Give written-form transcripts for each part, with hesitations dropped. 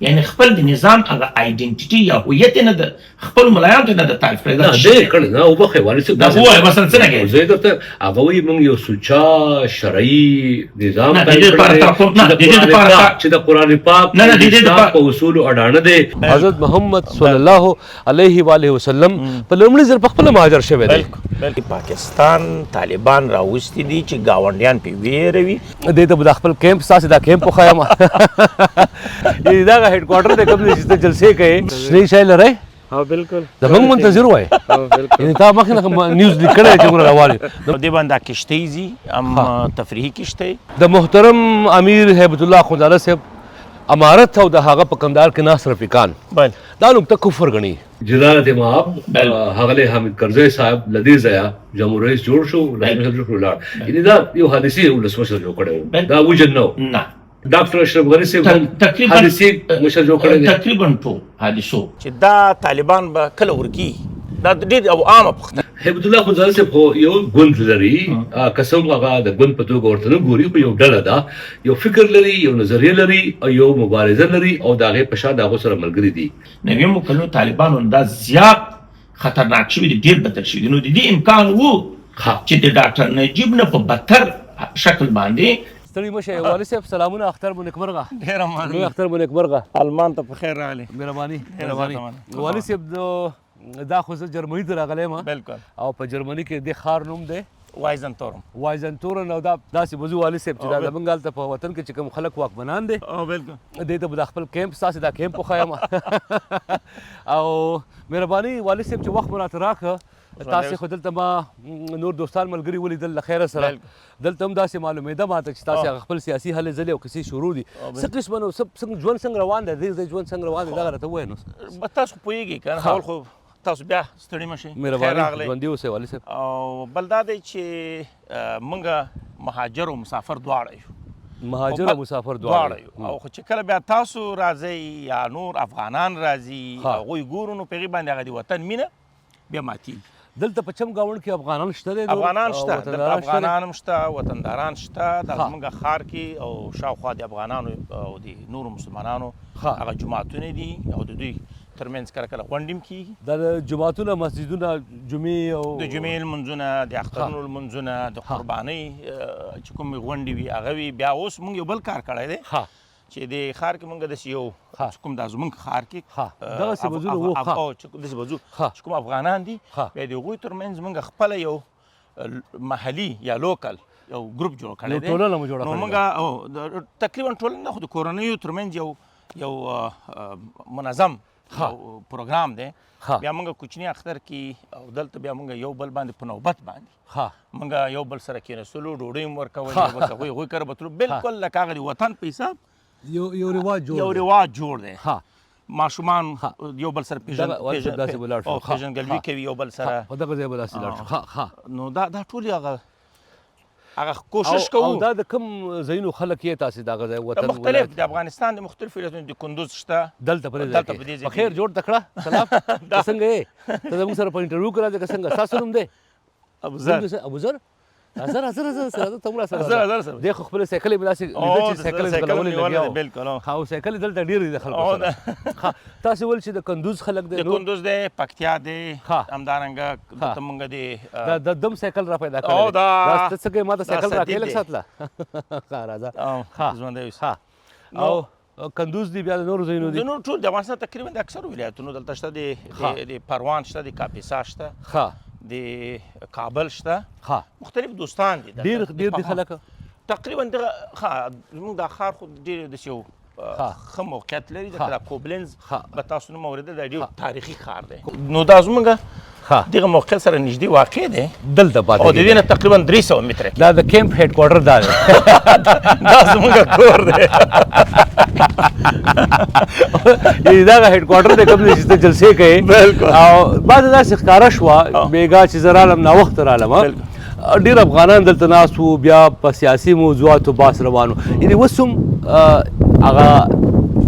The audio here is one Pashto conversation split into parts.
یعنی خپل د نظام هغه آیډنټیټي یا هویت نه د خپل ملایانو ته نه د تعریف کړی. نه دی کړی نه وبخښئ والي صاحب دا ووایه مثلا څه نه کوي. زه درته هغه وایي موږ یو سوچا شرعي نظام نه د دې لپاره چې د قرآن پاک نه د دې لپاره په اصولو اډانه دی. حضرت محمد صلی الله علیه و آله وسلم په لومړي ځل په خپل مهاجر شوی دی. پاکستان طالبان راوستي دي چې ګاونډیان پې ویروي. دې ته به د خپل کیمپ ستاسې دا کیمپ وښایم. دغه هیډ کوارټر دی کوم ځای چې ته جلسې کوې. شنې شی لرئ؟ بالکل زموږ منتظر وای. یعنې تا مخکې نه نیوز لیک کړی چې موږ روان یو. دې باندې کشتۍ ځي هم تفریحي کشتۍ. د محترم امیر هیبت الله اخندزاده صاحب امارت او د هغه په کندهار کې ناست رفیقان دا نقطه کفر ګڼي. جلالت مآب ښاغلی حامد کرزی صاحب له دې ځایه جمهور رئیس جوړ شو ولسمشر جوړ شو ولاړ. یعنې دا یو حادثي ولسمشر جوړ کړی و دا وجن نه و. نه ډاکټر اشرف غني صاحب هم حادثي مشر جوړ کړی دی. تقریبا ټول حادثو چې دا طالبان به کله ورکي دا ډېر او عامه پوښتنه. هیبت الله اخندزاده صاحب خو یو ګوند لري که څه هغه د ګوند په توګه ورته نه ګوري خو یو ډله ده یو فکر لري یو نظریه لري او یو مبارزه لري او د هغې په شا د هغو سره ملګري دي. نویمو کلونو طالبانو دا زیات خطرناک شوي دي ډېر بدل شوي دي. نو د دې امکان و چې د ډاکټر نجیب نه په بدتر شکل باندې ستړي مه شئ. والي صاحب سلامونه. اختر مو نیکمرغه. ډېره مننه. لوی اختر مو نیکمرغه. المان ته په خیر راغلی. مهرباني. والي صاحب دا خو زه جرمني ته راغلی یم. بالکل. او په جرمني کې د ښار نوم دی وایزنتورم. وایزنتورن. او دا داسې وضو والي صاحب چې دا زموږ هلته په وطن کې چې کوم خلک واکمنان دي بالکل دې ته به د خپل کیمپ ستاسې دا کیمپ وښایم. او مهرباني والي صاحب چې وخت مو راته راکړه تاسې خو دلته ما نور دوستان ملګري ولیدل له خیره سره. دلته هم داسې معلومېده ماته چې تاسې هغه خپل سیاسي هلې ځلې او کیسې شروع دي. څه قسمه نو ژوند څنګه روان دی دې ژوند څنګه روان دی دغه راته ووایه نو. تاسو پوهېږئ که نه اول خو تاسو بیا ستړي مه شئ. مهرباني ژوندي اوسئ والي صاحب. او بل دا دی چې موږ مهاجر او مسافر دواړه یو. مهاجر او مسافر دواړه یو. او خو چې کله بیا تاسو راځئ یا نور افغانان راځي هغوی ګورو نو په هغې باندې هغه د وطن مینه بیا ماتېږي. دلته په چم ګاونډ کې افغانان شته دي؟ افغانان شته، دلته افغانان هم شته، وطنداران شته. دا زموږ ښار کې او شاوخوا د افغانانو او د نورو مسلمانانو هغه جوماتونه دي او د دوی ترمنځ کله کله غونډې هم کېږي. دا د جوماتونه مسجدونه جمعې او د جمعې لمونځونه د اخترونو لمونځونه د قربانۍ چې کومې غونډې وي هغه وي. بیا اوس موږ یو بل کار کړی دی چې د ښار کې موږ داسې یو چې کوم دا زموږ ښار کې دغسې وضونه وو داسې وضو چې کوم افغانان دي بیا د هغوی ترمنځ موږ خپله یو محلي یا لوکل یو ګروپ جوړ کړی دی. ټولنه مو جوړه نو موږ تقریبا ټولنه نه خو د کورنیو ترمنځ یو منظم پروګرام دی. بیا موږ کوچني اختر کې او دلته بیا موږ یو بل باندې په نوبت باندې موږ یو بل سره کېنستلو ډوډۍ هم ورکول یو بل ته هغوی کره به تلو بالکل لکه هغه د وطن په حساب یو رواج جوړ دی. ماشومان یو بل سره پیژندګلوي کوي یو بل سره په دغه ځای به داسې لاړ شو. نو دا ټول هغه کوشش کوو. او دا د کوم ځایونو خلک یې تاسې دغه ځای وطن مختلف د افغانستان د مختلفو ولایتونو د کندوز شته دلته په دې ځای کې. په خیر جوړ تکړه سلام ته څنګه یې؟ ته زموږ سره په انټرویو کې راځې که څنګه ستاسو نوم دی؟ ابوذر. راځه ته مو راسره دی خو خپله سایکل یې مې داسې لیده چې سایکل یې ځغلولې لګیا و. بالکل او سایکل یې دلته ډېر دي د خلکو سره. تاسې ویل چې د کندوز خلک دی؟ د کندوز دی، پکتیا دی، همدارنګه دلته موږ د دم سایکل را پیدا کړی. دا ته څه کوې ما ته سایکل راکړې لږ ساتله. راځه ژوندی اوسه. او کندوز دی بیا د نورو ځایونو دي؟ د نور ټول د افغانستان تقریبا د اکثرو ولایتونو دلته شته. د پروان شته، د کاپیسا شته، د کابل شته. مختلف دوستان دي ډېر دي خلک تقریبا دغه. زموږ دا ښار خو ډېر داسې یو ښه موقعیت لري. ځکه دا کوبلنز به تاسو نوم اورېدل دا ډېر تاریخي ښار دی. نو دا زموږ دغه موقعیت سره نږدې واقع دی. دلته پاتې او د دې نه تقریبا 300 متره دا د کیمپ هیډ کوارټر دا دی. دا زموږ کور دی. دغه هیډ کوارټر دی کوم ځای چې ته جلسې کوې. بالکل. او بعد داسې ښکاره شوه بېګا چې زه رالم ناوخته رالم ډېر افغانان دلته ناست وو بیا په سیاسي موضوعاتو بحث روان و. یعنې اوس هم هغه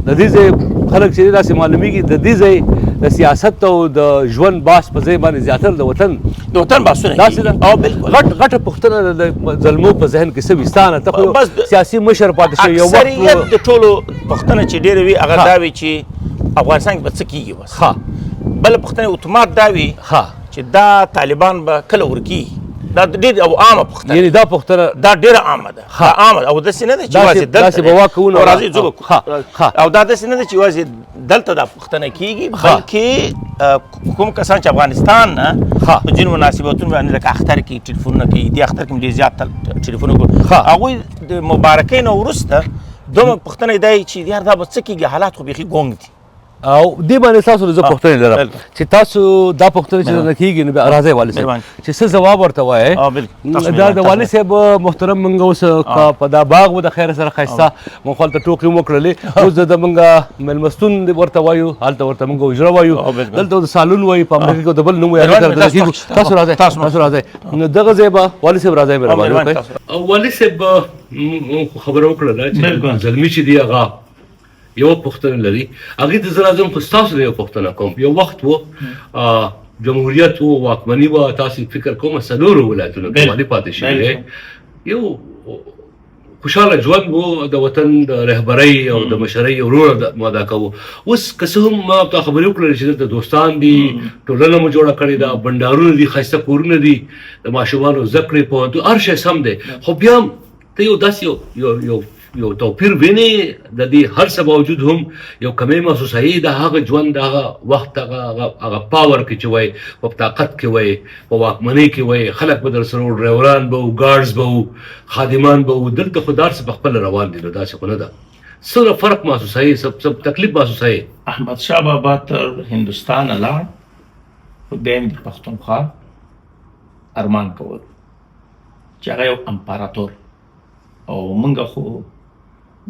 د دې ځای خلک چې داسې معلومیږي د دې ځای د سیاست او د ژوند باس په ځای باندې زیاتره د وطن بحثونه داسې ده او بالکل غټه پوښتنه د زلمو په ذهن کې څه وستانه ته خو بس سیاسي مشر پاتې شوی یو اکثریت وخت د ټولو پوښتنه چې ډېره وي هغه دا وي چې افغانستان کې به څه کېږي بس ښه بله پوښتنه اتومات دا وي چې دا طالبان به کله ورکېږي دا ډېر او عامه پوښتنه یعنی دا پوښتنه دا ډېره عامه ده عامه او داسې نه ده چې یوازې داسې به واقعونه راځي او دا داسې نه ده چې یوازې دلته دا پوښتنه کېږي بلکې کوم کسان چې افغانستان نه په ځینو مناسبتونو باندې لکه اختر کې ټلیفونونه کوي دې اختر کې هم ډېر زیات ټلیفونونه کوي هغوی د مبارکۍ نه وروسته دومره پوښتنه دا چې یار دا به څه کېږي حالات خو بیخي ګونګ دي او دې باندې تاسو زه پوښتنې لرم چې تاسو دا پوښتنه چې نه کېږي نو راځي والي صاحب چې څه ځواب ورته وایي دا د والي صاحب محترم موږ اوس په دا باغ و د خیر سره ښایسته موږ هلته ټوکې هم وکړلې اوس د موږ مېلمستون ورته وایو هلته ورته موږ حجره وایو دلته د سالون وایي په امریکا کې د بل نوم وایي تاسو راځئ نو دغه ځای به والي صاحب راځئ مهرباني وکړئ والي صاحب خبره وکړله چې زلمي چې دی هغه یو پوښتنه لري هغې ته زه راځم خو ستاسو نه یو پوښتنه کوم یو وخت و جمهوریت و واکمني وه تاسې فکر کوم څلورو ولایتونو کې والي پاتې شوي دی یو خوشحاله ژوند و د وطن د رهبرۍ او د مشرۍ یو رول مو ادا کوو اوس که څه هم ما ته خبرې وکړلې چې دلته دوستان دي ټولنه مو جوړه کړې ده بنډارونه دي ښایسته کورونه دي د ماشومانو زده کړې پوهنتون هر شی سم دی خو بیا هم ته یو داسې یو توپیر وینې د دې هر څه باوجود هم یو کمی محسوسوي د هغه ژوند د هغه وخت هغه پاور کې چې وایي په طاقت کې وایي په واکمنۍ کې وایي خلک به در سره ډرایوران به وو ګارډز به وو خادمان به وو دلته خو دا څه په خپله روان دي نو داسې خو نه ده څه فرق محسوسوي څه تکلیف محسوسوي احمدشاه بابا تر هندوستانه لاړ خو بیا هم د پښتونخوا ارمان کول چې هغه یو امپراتور او موږ خو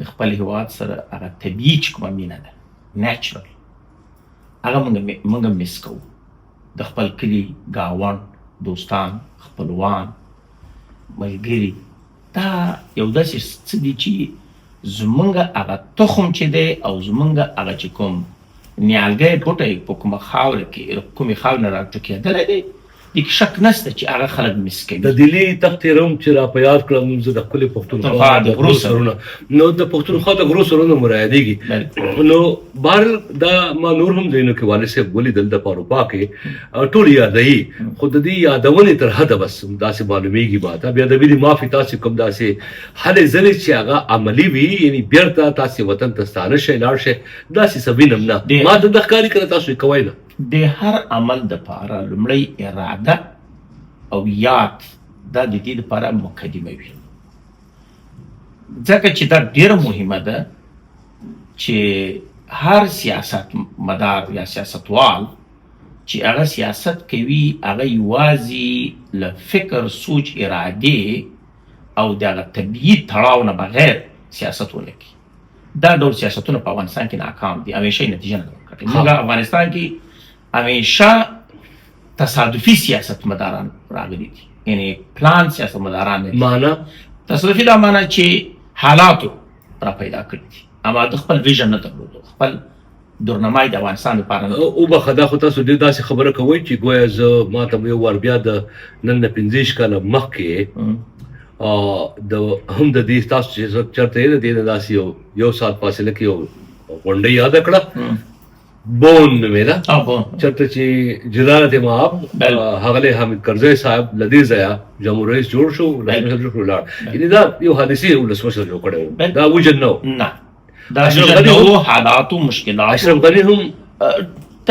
د خپل هیواد سره هغه طبیعي چې کومه مینه ده نیچرل هغه موږ مس کوو د خپل کلي ګاونډ دوستان خپلوان ملګري دا یو داسې څه دي چې زموږ هغه تخم چې دی او زموږ هغه چې کوم نیالګی بوټی په کومه خاوره کې کومې خاورې نه راټوکېدلی دی دې کې شک نشته چې هغه خلک مس کوي د دلی تختې روم چې را په یاد کړم زه د ښکلې پښتونخوا د غرو سرونه نو د پښتونخوا د غرو سرونه مو رایادېږي نو بهر دا ما نور هم ځایونو کې والد صاحب ولیدل د په اروپا کې ټول یادوي خو د دې یادونې تر حده بس داسې معلومیږي باته بیا د ویلي معافي تاسې کوم داسې هلې ځلې چې هغه عملي وي یعنی بیرته تاسې وطن ته ستانه شئ لاړ شئ داسې څه وینم نه ما ته د ښکاري کړه تاسو یې کوئ نه د هر عمل دپاره لومړی اراده او یاد دا د دې دپاره مقدمه وي ځکه چې دا ډېره مهمه ده چې هر سیاست مدار یا سیاستوال چې هغه سیاست کوي هغه یوازې له فکر سوچ ارادې او د هغه طبیعي تړاو نه بغیر سیاست ونه کوي دا ډول سیاستونه په افغانستان کې ناکام دي همیشه یې نتیجه نه ورکوي موږ افغانستان کې همیشه تصادفي سیاست مداران راغلي دي یعنی پلان سیاست مداران نه معنا تصادفي دا معنا چې حالاتو را پیدا کړي دي اما د خپل ویژن نه درلودو خپل دورنمای د افغانستان لپاره نه او به خدا خو تاسو ډېر داسې خبره کوئ چې گویا زه ما ته یو وار بیا د نن نه 15 کاله مخکې هم د دې تاسو چې چېرته یې د دې نه داسې یو ساعت فاصله کې یو غونډه یاده کړه بون نومیده چرته چې جلالت مآب ښاغلی حامد کرزی صاحب له دې ځایه جمهور رئیس جوړ شو ولسمشر جوړ شو ولاړ یعنې دا یو حادثې ولسمشر جوړ کړی و دا وجن نه و نه دا وجن نه و حالاتو مشکلاتو اشرف غني هم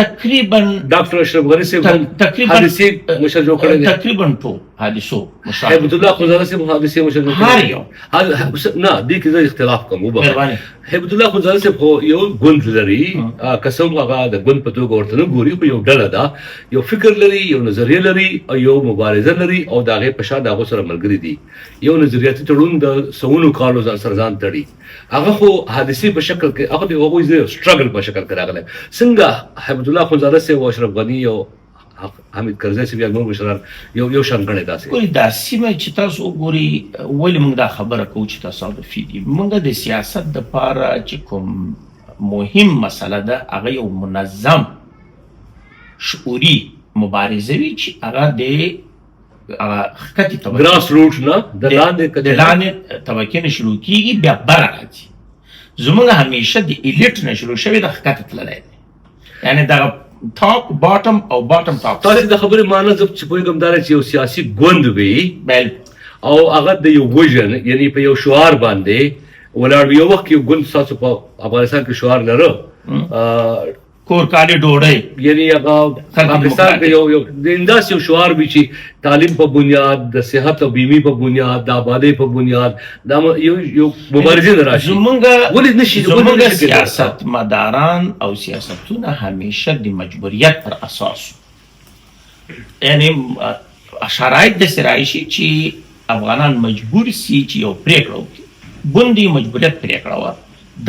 تقریبا ډاکټر اشرف غني صاحب هم حادثې مشر جوړ کړی دی تقریبا ټول حادثو هیبت الله خنزاده صاحب حادثې مشر جوړ کړی دی نه دې کې زه اختلاف کوم وبخښه هیبت الله خنزاده صاحب خو یو ګوند لري قسم هغه د ګوند په توګه ورته نه ګوري خو یو ډله ده یو فکر لري یو نظریه لري او یو مبارزه لري او د هغې په شا د هغو سره ملګري دي یو نظریاتي تړون د سوونو کالو ځان سره ځان تړي هغه خو حادثې په شکل کې هغه د هغوی سټرګل په شکل کې راغلی څنګه هیبت الله خنزاده صاحب او اشرف غني او حامد کرزی صاحب یا نور مشران یو شان ګڼي داسې ګوري دا سیمه چې تاسو وګوري ولې موږ دا خبره کوو چې تصادفي دي موږ د سیاست دپاره چې کوم مهم مسله ده هغه یو منظم شعوري مبارزه وي چې هغه د ښکتې طبقې ګراس روټ نه د لاندې طبقې نه شروع کېږي بیا بره راځي. زموږ همیشه د ایلیټ نه شروع شوی د ښکته تللی دی، یعنې دغه ټاپ باټم او باټم ټاپ. تاسې د خبرې معنی زه چې پوهېږم دا چې یو سیاسي ګوند وي بالکل، او هغه د یو وژن یعنې په یو شعار باندې ولاړ وي. یو وخت یو ګوند ستاسو په افغانستان کې شعار لره کور کالي ډوډۍ، یعنی هغه پاکستان کې یو داسې یو شعار وي چې تعلیم په بنیاد، د صحت او بیمې په بنیاد، د آبادۍ په بنیاد دا یو مبارزې نه راشي. ولې نشي زموږ سیاستمداران او سیاستونه همیشه د مجبوریت پر اساس، یعنی شرایط داسې راشي چې افغانان مجبور سي چې یو پرېکړه وکړي. ګوندي مجبوریت پرېکړه وه،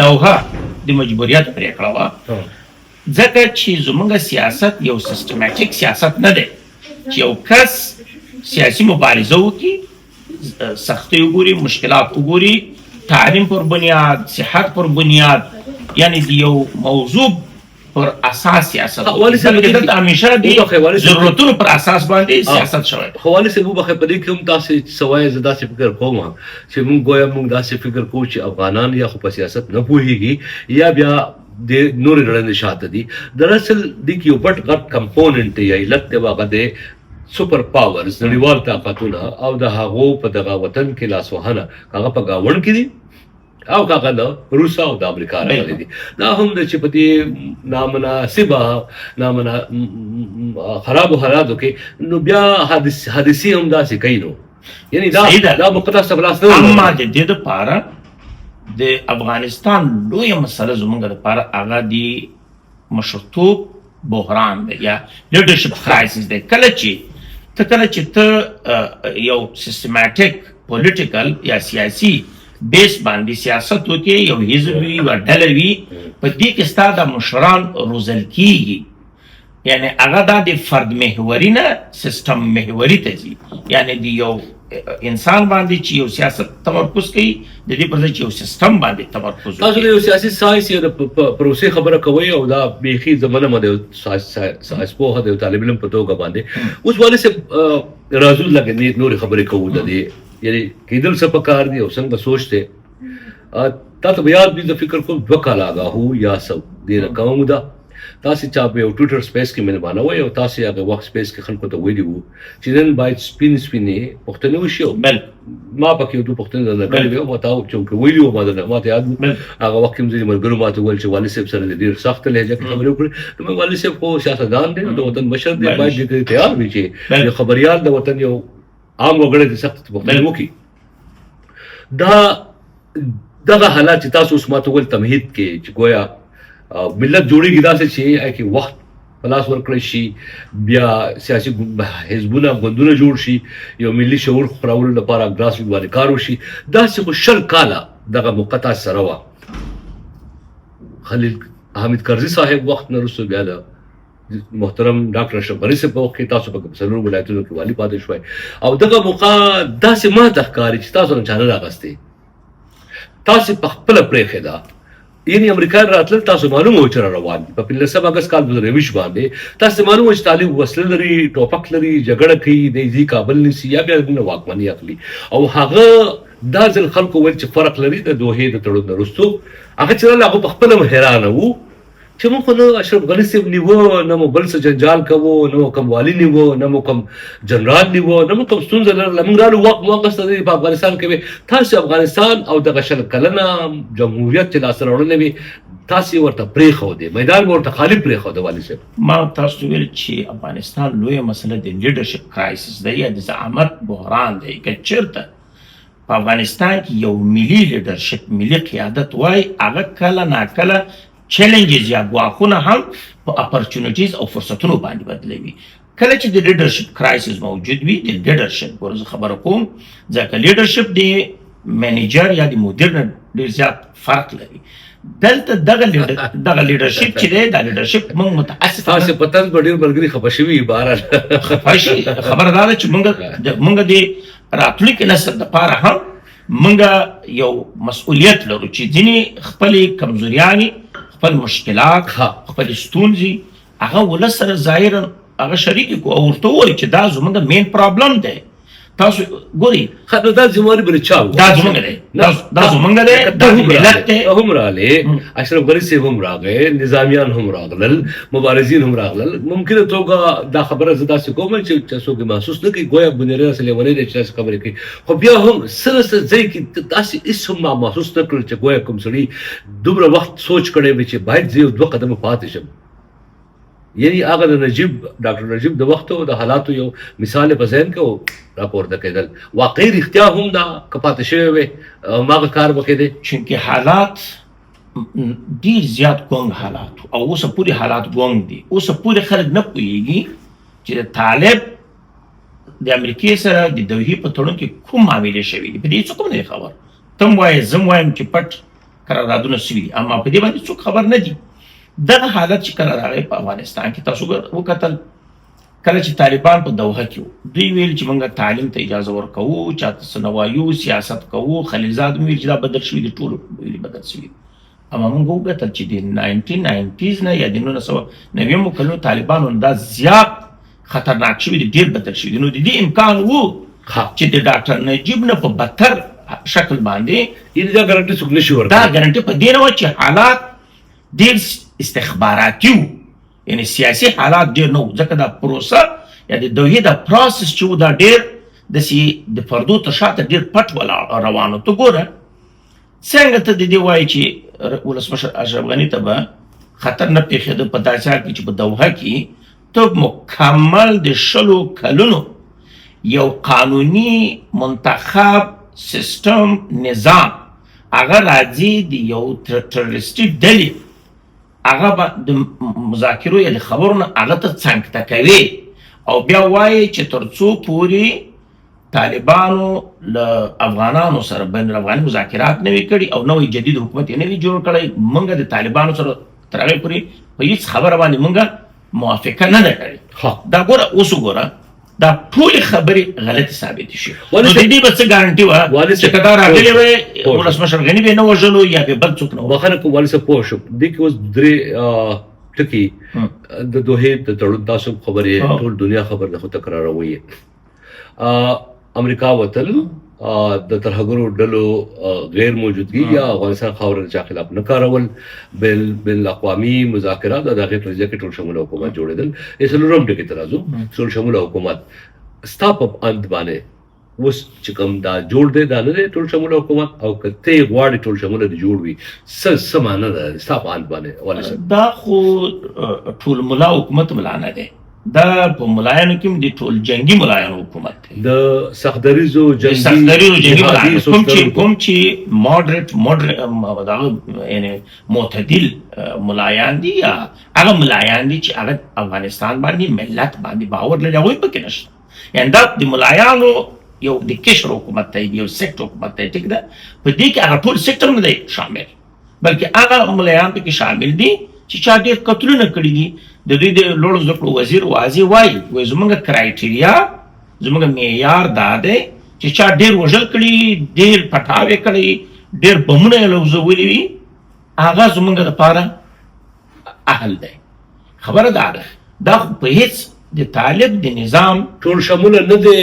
دوحه د مجبوریت پرېکړه وه، ځکه چې زموږ سیاست یو سیستماتیک سیاست نه دی چې یو کس سیاسي مبارزه وکړي، سختۍ وګوري، مشکلات وګوري، تعلیم پر بنیاد، صحت پر بنیاد، یعنی د یو موضوع پر اساس سیاست دلته همیشه د ضرورتونو پر اساس باندې سیاست شوی. خو والي صاحب وبخښئ په دې کې هم تاسې سوای زه داسې فکر کوم چې موږ ګویا موږ داسې فکر کوو چې افغانان یا خو په سیاست نه پوهېږي یا بیا د نورې ډلې شاته دي. دراصل دې کې یو پټ غټ کمپوننټ دی یا علت دی، هغه د سپر پاورز نړیوال طاقتونه او د هغو په دغه وطن کې لاسوهنه هغه په ګاونډ کې دي او هغه د روس او د امریکا راغلي دي. دا هم د چې په دې نامناسبه خرابو حالاتو کې نو بیا حادثې هم داسې کوي. نو یعنی دا مقطع سبلاس نه، اما د دې دپاره د افغانستان لویه مسله زموږ دپاره هغه د مشرتوب بحران دی یا لیډرشپ کرایسس دی. کله چې ته یو سیستماتیک پولیټیکل یا سیاسي بیس باندې سیاست وکړي، یو حزب وي، یوه ډله وي، په دې کې ستا د مشران روزل کېږي، یعنی هغه دا د فرد محوري نه سیستم محوري ته ځي، یعنی د یو انسان باندې چې یو سیاست تمرکز کوي د دې پر ځای چې یو سیستم باندې تمرکز وکړي. تاسو د یو سیاسي ساینس یا د پروسې خبره کوئ او دا بیخي زمانه مده ساینس پوهه د طالب علم په توګه باندې اوس والي صاحب راځو لګنې نورې خبرې کوو د دې یعنی کېدل څه پکار دي او څنګه سوچ دی. تا ته به یاد وي د فکر کوم 2 کاله آګاهو یا څه دې رقم ده تاسې چا په یو ټویټر سپیس کې مهربانه وئ او تاسې هغه وخت سپیس کې خلکو ته ویلي وو چې نن باید سپینې پوښتنې وشي. ما پکې یو 2 پوښتنې درنه کړې وې او ما ته چونکې ویلي وو ما ته یاد وو. هغه وخت کې مې ځینې ملګرو ما ته وویل چې والي صاحب سره د ډېر سخته لهجه کې خبرې وکړې. نو مې والي صاحب خو سیاستدان دی، د وطن مشر دی، باید دې تیار وي چې یو خبریال د وطن یو عام وګړی د سخت پوښتنې وکړي. دغه حالات چې تاسو اوس ما ته ویل تمهید کې چې ګویا ملت جوړېږي داسې چې کې وخت په لاس ورکړی شي، بیا سیاسي حزبونه ګوندونه جوړ شي، یو ملي شعور خپرولو لپاره ګراس روټ باندې کار وشي. داسې خو 20 کاله دغه مقطع سره وه. خلیل حامد کرزي صاحب وخت نه وروسته بیا د محترم ډاکټر اشرف غني صاحب په وخت کې تاسو په 4 ولایتونو کې والي پاتې شوی او دغه موقع داسې ماته ښکاري چې تاسو نه چا نه راغستې، تاسې په خپله پرېښې ده. یعنی امریکا راتلل تاسو معلومه و چې را روان دي په 15 اګست کال 2023 باندې. تاسو معلومه چې طالب وسله لري، ټوپک لري، جګړه کوي، د ځي کابل نیسي یا بیا د واکمنۍ اخلي. او هغه دا ځل خلکو ویل چې فرق لري د دوحې د تړون نه وروسته. هغه چې هغه په خپله حیرانه وو چې موږ خو نه اشرف غني صاحب نیوه، نه مو بل څه جنجال کوو، نه مو کوم والي نیوه، نه مو کوم جنرال نیوه، نه مو کوم ستونزه لرله. موږ رالو واک موقته دی په افغانستان کې. تاسو افغانستان او دغه 20 کلنه جمهوریت چې لاسته راوړلی وي تاسې ورته پرېښودې، میدان به ورته خالي پرېښوده. والي صاحب ما تاسو ویل چې افغانستان لویه مسله د لیډرشپ کرایسس دی یا د زعامت بحران دی. که چېرته په افغانستان کې یو ملي لیډرشپ، ملي قیادت وای، هغه کله ناکله چیلنجز یا ګواښونه هم په اپرچونیټیز او فرصتونو باندې بدلوي. کله چې د لیډرشپ کرایسس موجود وي، د لیډرشپ ورزه خبره کوم، ځکه لیډرشپ د منیجر یا د مدیر نه ډېر زیات فرق لري. دلته دغه لیډرشپ چې دی دا لیډرشپ موږ متاسفانه تاسې په تاسو به ډېر ملګري خفه شوي بهرحال خفه شي. خبره دا ده چې موږ د راتلونکي نسل دپاره هم موږ یو مسؤلیت لرو چې ځینې خپلې کمزوریانې، خپل مشکلات، خپل ستونزې هغه ولس سره ظاهرا هغه شریک کو او ورته وایي چې دا زموږ مین پرابلم دی تاسو ګوري خاطر دا زموږ بل چاو دا زموږ دی دا زموږ دی دا ملت دی هم راغله اشرف غني سیب هم راغله نظامیان هم راغلل مبارزین هم راغلل ممکنه توګه دا خبره زدا سې کوم چې تاسو کې محسوس نه کوي ګویا بنیره سره ونه دي چې خبرې کوي خو بیا هم سره ځای کې تاسو هیڅ هم محسوس نه کړل چې ګویا کوم سړي دومره وخت سوچ کړي چې باید زه دوه قدم پاتې شم یعنی هغه د نجیب ډاکټر نجیب د وخت او د حالاتو یو مثال په ذهن کې راپورته کېدل واقعي رښتیا هم دا کپات شوی وي ماغه کار وکړي چې حالات ډیر زیات ګونګ حالات او اوس پوری حالات ګونګ دي اوس پوری خلک نه پوهیږي چې طالب د امریکای سره د دوی په تړون کې کوم معاملې شوي دي په دې څه کوم نه خبر تم وایي زم وایم چې پټ قراردادونه شوي اما په دې باندې څوک خبر نه دي دغه حالت چې کله راغی په افغانستان کې تاسو وکتل کله چې طالبان په دوحه کې دوی ویل چې موږ تعلیم ته اجازه ورکوو چاته سنوایو سیاست کوو خلیلزاد ویل چې دا بدل شوي دي ټول ویلي بدل شوي اما موږ وکتل چې د 1990s نه یا د 1990 کلونو طالبانو دا زیات خطرناک شوي دي ډېر بدل شوي دي نو د دې امکان و چې د ډاکټر نجیب نه په بدتر شکل باندې دا ګارانټي څوک نشي ورکوي دا ګارانټي په دې نه و چې حالات ډېر استخباراتي وو یعنی سیاسي حالات ډېر نه وو ځکه دا پروسه یا د دوی دا پروسس چې و دا ډېر داسې د پردو تر شاته ډېر پټ روان و ته ګوره څنګه ته د دې وایي چې ولسمشر اشرف غني ته به خطر نه پېښېده په داسې حال کې چې په دوحه کې ته مکمل د 100 کلونو یو قانوني منتخب سیستم نظام هغه راځي د یو ټرریسټي ډلې هغه د مذاکرو یا د خبرو نه هغه ته څنګ ته کوي او بیا وایي چې تر څو پورې طالبانو له افغانانو سره بین الافغاني مذاکرات نه وي کړي او نوی جدید حکومت یې نه وي جوړ کړی موږ د طالبانو سره تر هغې پورې په هېڅ خبره باندې موږ موافقه نه ده کړې دا ګوره اوس وګوره دا ټولې خبرې غلطې ثابتې شي نو د دې به څه ګارنټي وه چې که دا راغلې وی ولسمشر غني به یې نه وژلو یا به بل څوک نه بخښنه کوم والي صاحب پوه شو دې کې اوس درې ټکي د دوحې د تړون تاسو خبرې ټول دنیا خبر ده خو تکراروي امریکا وتل د ترهګرو ډلو غیر موجودګي یا افغانستان خاوره چا خلاف نه کارول بین الاقوامي مذاکرات د هغې په نتیجه کې ټول شموله حکومت جوړېدل یې څلورم ټکي ته راځو ټول شموله حکومت ستا په اند باندې اوس چې کوم دا جوړ دی دا نه دی ټول شموله حکومت او که ته یې غواړې ټول شموله دې جوړ وي څه معنی ده ستا په اند باندې والي صاحب دا خو ټول ملا حکومت ملا نه دی دا په ملایانو کې هم د ټول جنګي ملایانو حکومت دی د سختدریزو جنګي ملایانو کوم چې ماډریټ دغه یعنی معتدل ملایان دي یا هغه ملایان دي چې هغه افغانستان باندې ملت باندې باور لري هغوی پکې نشته یعنی دا د ملایانو یو د کشر حکومت دی یو سیکټر حکومت دی ټیک ده په دې کې هغه ټول سیکټر نه دی شامل بلکې هغه ملایان پکې شامل دي چې چا ډېر قتلونه کړي دي د دوی د لوړو زده کړو وزیر واضح وایي زموږ کرایټیریا زموږ معیار دا دی چې چا ډېر وژل کړي ډېر پټاوې کړي ډېر بمونه یې لوځولي وي هغه زموږ دپاره اهل دی خبره دا ده دا خو په هېڅ د طالب د نظام ټول شموله نه دی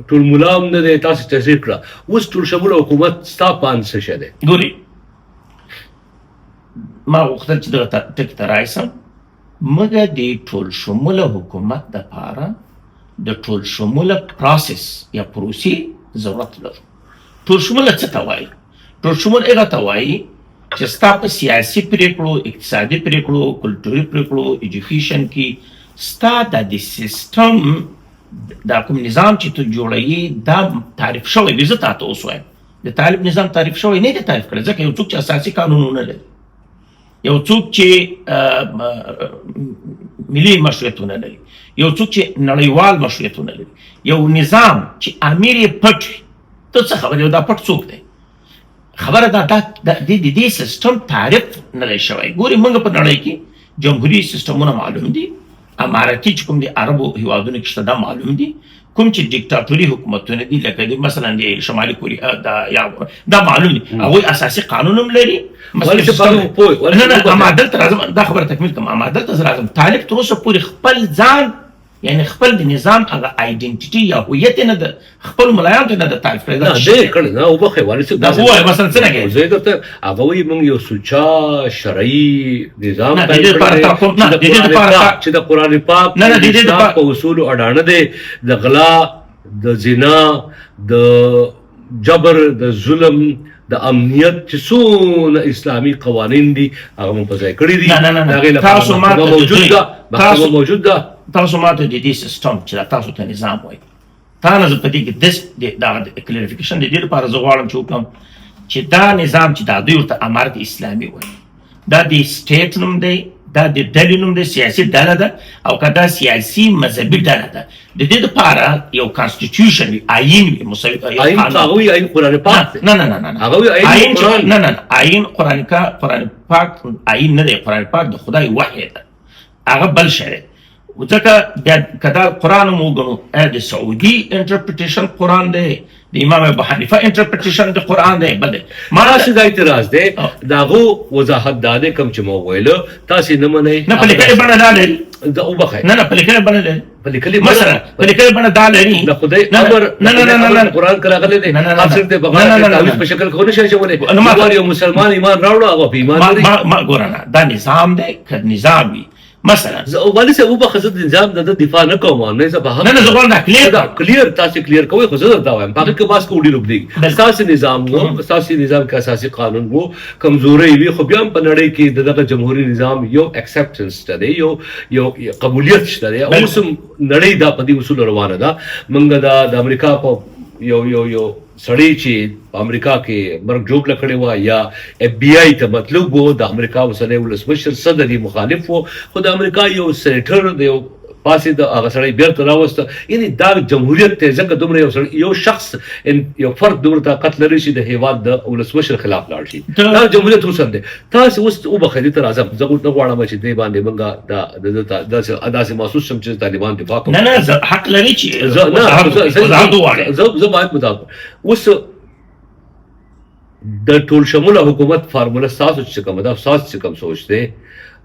ټول ملا هم نه دی تاسو تصحیح کړه اوس ټول شموله حکومت ستا په اند څه شی دی ګوري ما غوښتل چې دغه ټکي ته راشم موږ د ټول شموله حکومت دپاره د ټول شموله پروسس یا پروسې ضرورت لرو ټول شموله څه ته وایي ټول شموله هغه ته وایي چې ستا په سیاسي پرېکړو اقتصادي پرېکړو کلتوري پرېکړو ایجوکیشن کې ستا د سیسټم دا کوم نظام چې ته جوړوي دا تعریف شوی وي زه تا ته اوس وایم د طالب نظام تعریف شوی نه دی تعریف کړی ځکه یو څوک چې اساسي قانونونه لري یو څوک چې ملي مشروعیتونه لري یو څوک چې نړیوال مشروعیتونه لري یو نظام چې امیر یې پټ وي ته څه خبرې دا پټ څوک دی خبره دا د دې سیسټم تعریف نه دی شوی ګورې موږ په نړۍ کې جمهوري سیسټمونه معلوم دي امارتي چې کوم دي عربو هیوادونو کې شته دا معلوم دي کوم چې ډیکټاتوري حکومتونه دي لکه د مثلا د شمالي کوریا دا معلوم دي هغوی اساسي قانون هم لري نه نه اما دلته راځم دا خبره تکمیل کوم اما دلته راځم طالب تر اوسه پورې خپل ځان یعنی خپل د نظام هغه آیډنټیټي یا هویت نه ده خپل ملایانو ته نه ده تعریف کړی نه دې کړی نه وبخښئ والي صاحب دا ووایه مثلا څه نه کوي زه درته هغه وایي موږ یو سوچا شرعي نظام د دې لپاره چې د قرآن پاک نه د دې لپاره په اصولو اډانه دی د غلا د زنا د جبر د ظلم د امنیت چې څونه اسلامي قوانین دي هغه مو په ځای کړي دي تاسو ما موجود ده تاسو ماته د دې سیستم چې تاسو ته نظام وایي تا نه زه په دې کې دا کلیریفیکیشن د دې لپاره زه غواړم چې وکړم چې دا نظام چې دا دوی ورته امارت اسلامي وایي دا د سټیټ نوم دی دا د ډلې نوم دی سیاسي ډله ده او که دا سیاسي مذهبي ډله ده د دې لپاره یو کانسټیټیوشن وي آیین وي آیین هغه وایي آیین قرآن پاک دی نه نه نه نه هغه وایي آیین قرآن نه نه آیین قرآن پاک آیین نه دی قرآن پاک د خدای وحی ده هغه بل شی دی ځکه که دا قرآن مو وګڼو د سعودي انټرپریټیشن قرآن دی د امام ابو حنیفه انټرپریټیشن د قرآن دی بل دی ما راسې دا اعتراض دی د هغو وضاحت دا دی کوم چې ما وویله تاسې نه منئ نه په لیکلې بڼه دا لري دا وبخئ نه نه په لیکلې بڼه لري په لیکلې مثلا په لیکلې بڼه دا لري د خدای امر نه قرآن کې راغلی دی تاسو د بغاوت تعویض په شکل کې نشئ اچولی یو مسلمان ایمان راوړو هغه په ایمان لري ما ګوره نه دا نظام دی که نظام وي مثلا والي صاحب وبخښه زه د نظام د دفاع نه کوم نه زه به نه زه غواړم دا کلیر تاسو کلیر کوئ خو زه درته وایم په هغې کې بحث کوو ډېر اوږدېږي ستاسې نظام و ستاسې نظام کې اساسي قانون و کمزورۍ وي خو بیا هم په نړۍ کې د دغه جمهوري نظام یو اکسپټنس شته دی یو قبولیت شته دی اوس هم نړۍ دا په دې اصولو روانه ده موږ د امریکا په یو سړی چې په امریکا کې مرګ جوړ کړی و یا اف بی آی ته مطلوب و د امریکا اوسنی ولسمشر صدر یې مخالف و خو د امریکا یو سینیټر د یو پاسې د هغه سړی بیرته راوسته یعنی دا جمهوریت ته ځکه دومره یو شخص یو فرد دومره طاقت لري چې د هېواد د ولسمشر خلاف لاړ شي دا جمهوریت حسن دی تاسو اوس وبخښئ دې ته راځم زه نه غواړم چې دې باندې موږ داسې محسوس شم چې طالبان دفاع کوي نه نه حق لري چې زه باید مدافع اوس د ټول شموله حکومت فارموله ستاسو چې کومه ده ستاسو چې کوم سوچ دی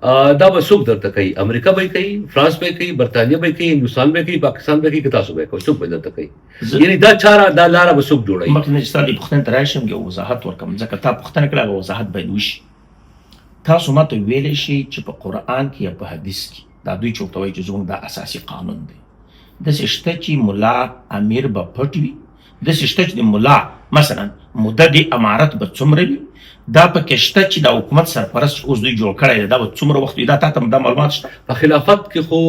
دا به څوک درته کوي امریکا به کوي فرانس به کوي برطانیه به کوي هندوستان به کوي پاکستان به کوي که تاسو به کوئ څوک به درته کوي یعنی دا چاره دا لاره به څوک جوړوي مخکې نه چې ستا دې پوښتنې ته راشم یو وضاحت ورکړم ځکه تا پوښتنه کړې هغه وضاحت باید وشي تاسو ماته ویلی شئ چې په قرآن کې یا په حدیث کې دا دوی چې ورته وایي چې زموږ دا اساسي قانون دی داسې شته چې ملا امیر به پټ وي داسې شته چې د ملا مثلا موده د امارت به څومره وي دا پکې شته چې د حکومت سرپرست اوس دوی جوړ کړی دی دا به څومره وخت وي دا تا ته دا معلومات شته په خلافت کې خو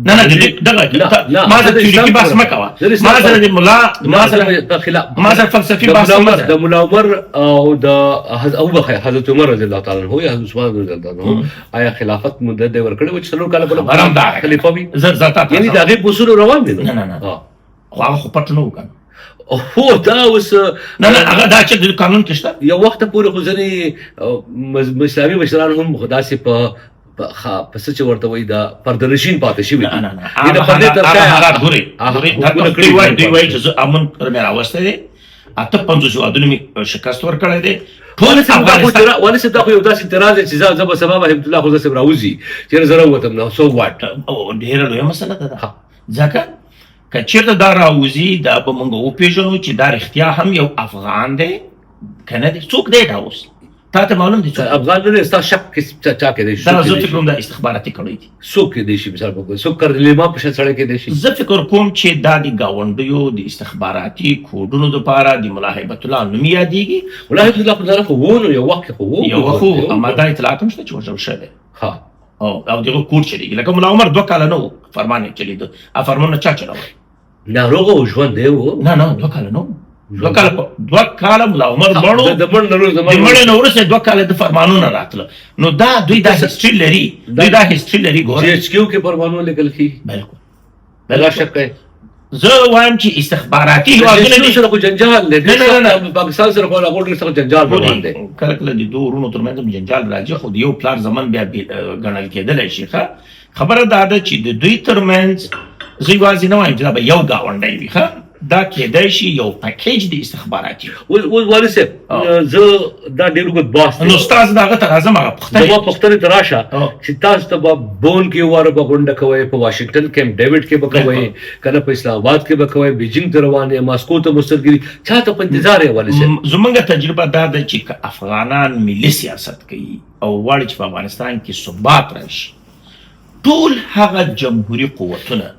نه دغه ما سره تیوریکي بحث مه کوه ما سره د ملا ما سره فلسفي بحث د ملا عمر او د حضرت عمر رضی الله تعالی عنه یا حضرت عثمان رضی الله تعالی عنه آیا خلافت مدت دی ورکړی و چې څلور کاله په خلیفه وي یعنی د هغې په اصولو روان دي نه خو هغه خو پټ نه و که هو دا اوس نه هغه دا چې د قانون کې شته یو وخت پورې خو ځینې اسلامي مشران هم خو داسې په څه چې ورته وایي دا پردهنشین پاتې شوي دوی وایي چې زه امن مې راوستی دی 58 هېوادونو مې شکست ورکړی دی والي صاحب دا خو یو داسې اعتراض دی چې زه به سبا به حمد الله خو صاحب راوځي چېرې زه راووتم نو سو واټ ډېره لویه مسله ده ځکه که چېرته دا راوځي دا به موږ وپېژنو چې دا رښتیا هم یو افغان دی که نه دی څوک دی دا اوس تا ته معلوم دی افغان نه دی ستا شک چا کېدی شي دا زه فکر کوم دا استخباراتي کړی دي څوک کېدی شي مثال په څوک کرلیما په شان سړی کېدی شي زه فکر کوم چې دا د ګاونډیو د استخباراتي کوډونو دپاره د ملا هیبت الله نوم یادېږي ملا هیبت الله خو خو و نو یو وخت خو و یو خو اما دا اطلاعات هم شته چې وژل شوی ها او دغه کوډ چلېږي لکه ملا عمر 2 کاله نه و فرمان یې چلېده فرمانونه چا چلاوی ناروغه و ژوند دی و نه 2 کاله نه 2 کاله ملا عمر مړو د مړې نه وروسته 2 کاله د فرمانونه راتله نو دا دوی دا هیسټري لري ګوره جی ایچ کیو کې فرمانونه لیکل کېږي بالکل بلا شک دی زه وایم چې استخباراتي هېوادونه دي سره خو جنجال دی نه پاکستان سره خو هغو ډېر سخت جنجال روان دی کله کله د دوه ورونو ترمنځ هم جنجال راځي خو د یو پلار زمن بیا ګڼل کېدلی شي خبره دا ده چې د دوی ترمنځ زه یوازې نه وایم چې دا به یو ګاونډی وي ښه دا کېدای شي یو پکیج د استخباراتي اوس والي صاحب زه دا ډېر اوږد بحث دی نو ستا زه د هغه ته راځم هغه زما پوښتنې پوښتنې ته راشه چې تاسو ته به بون کې واره به غونډه کوئ په واشنګټن کیمپ ډیوډ کې به کوئ که نه په اسلام آباد کې به کوئ بیجینګ ته روان یې ماسکو ته مسترګري چا ته په انتظار یې والي صاحب زمونږ تجربه دا ده چې که افغانان ملي سیاست کوي او غواړي چې په افغانستان کې ثبات راشي ټول هغه جمهوري قوتونه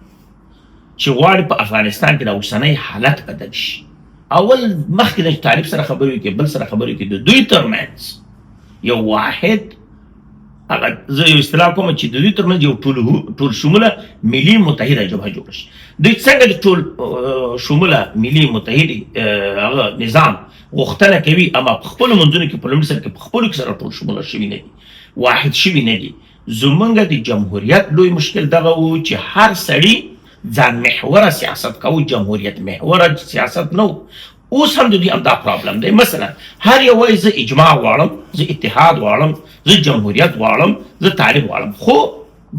چې غواړي په افغانستان کې د اوسنۍ حالت بدل شي اول مخکې د طالب سره خبرې وکړي بل سره خبرې وکړي د دوی ترمنځ یو واحد هغه زه یو اصطلاح کوم چې د دوی ترمنځ یو ټول شموله ملي متحده جبهه جوړه شي دوی څنګه د ټول شموله ملي متحده هغه نظام غوښتنه کوي اما په خپلو منځونو کې په لومړي سر کې په خپلو کې سره ټول شموله شوي نه دي واحد شوي نه دي زمونږ د جمهوریت لوی مشکل دغه و چې هر سړي ځان محوره سیاست کوو جمهوریت محوره سیاست نو اوس هم د دوی همدا پرابلم دی مثلا هر یو وایي زه اجماع غواړم زه اتحاد غواړم زه جمهوریت غواړم زه طالب غواړم خو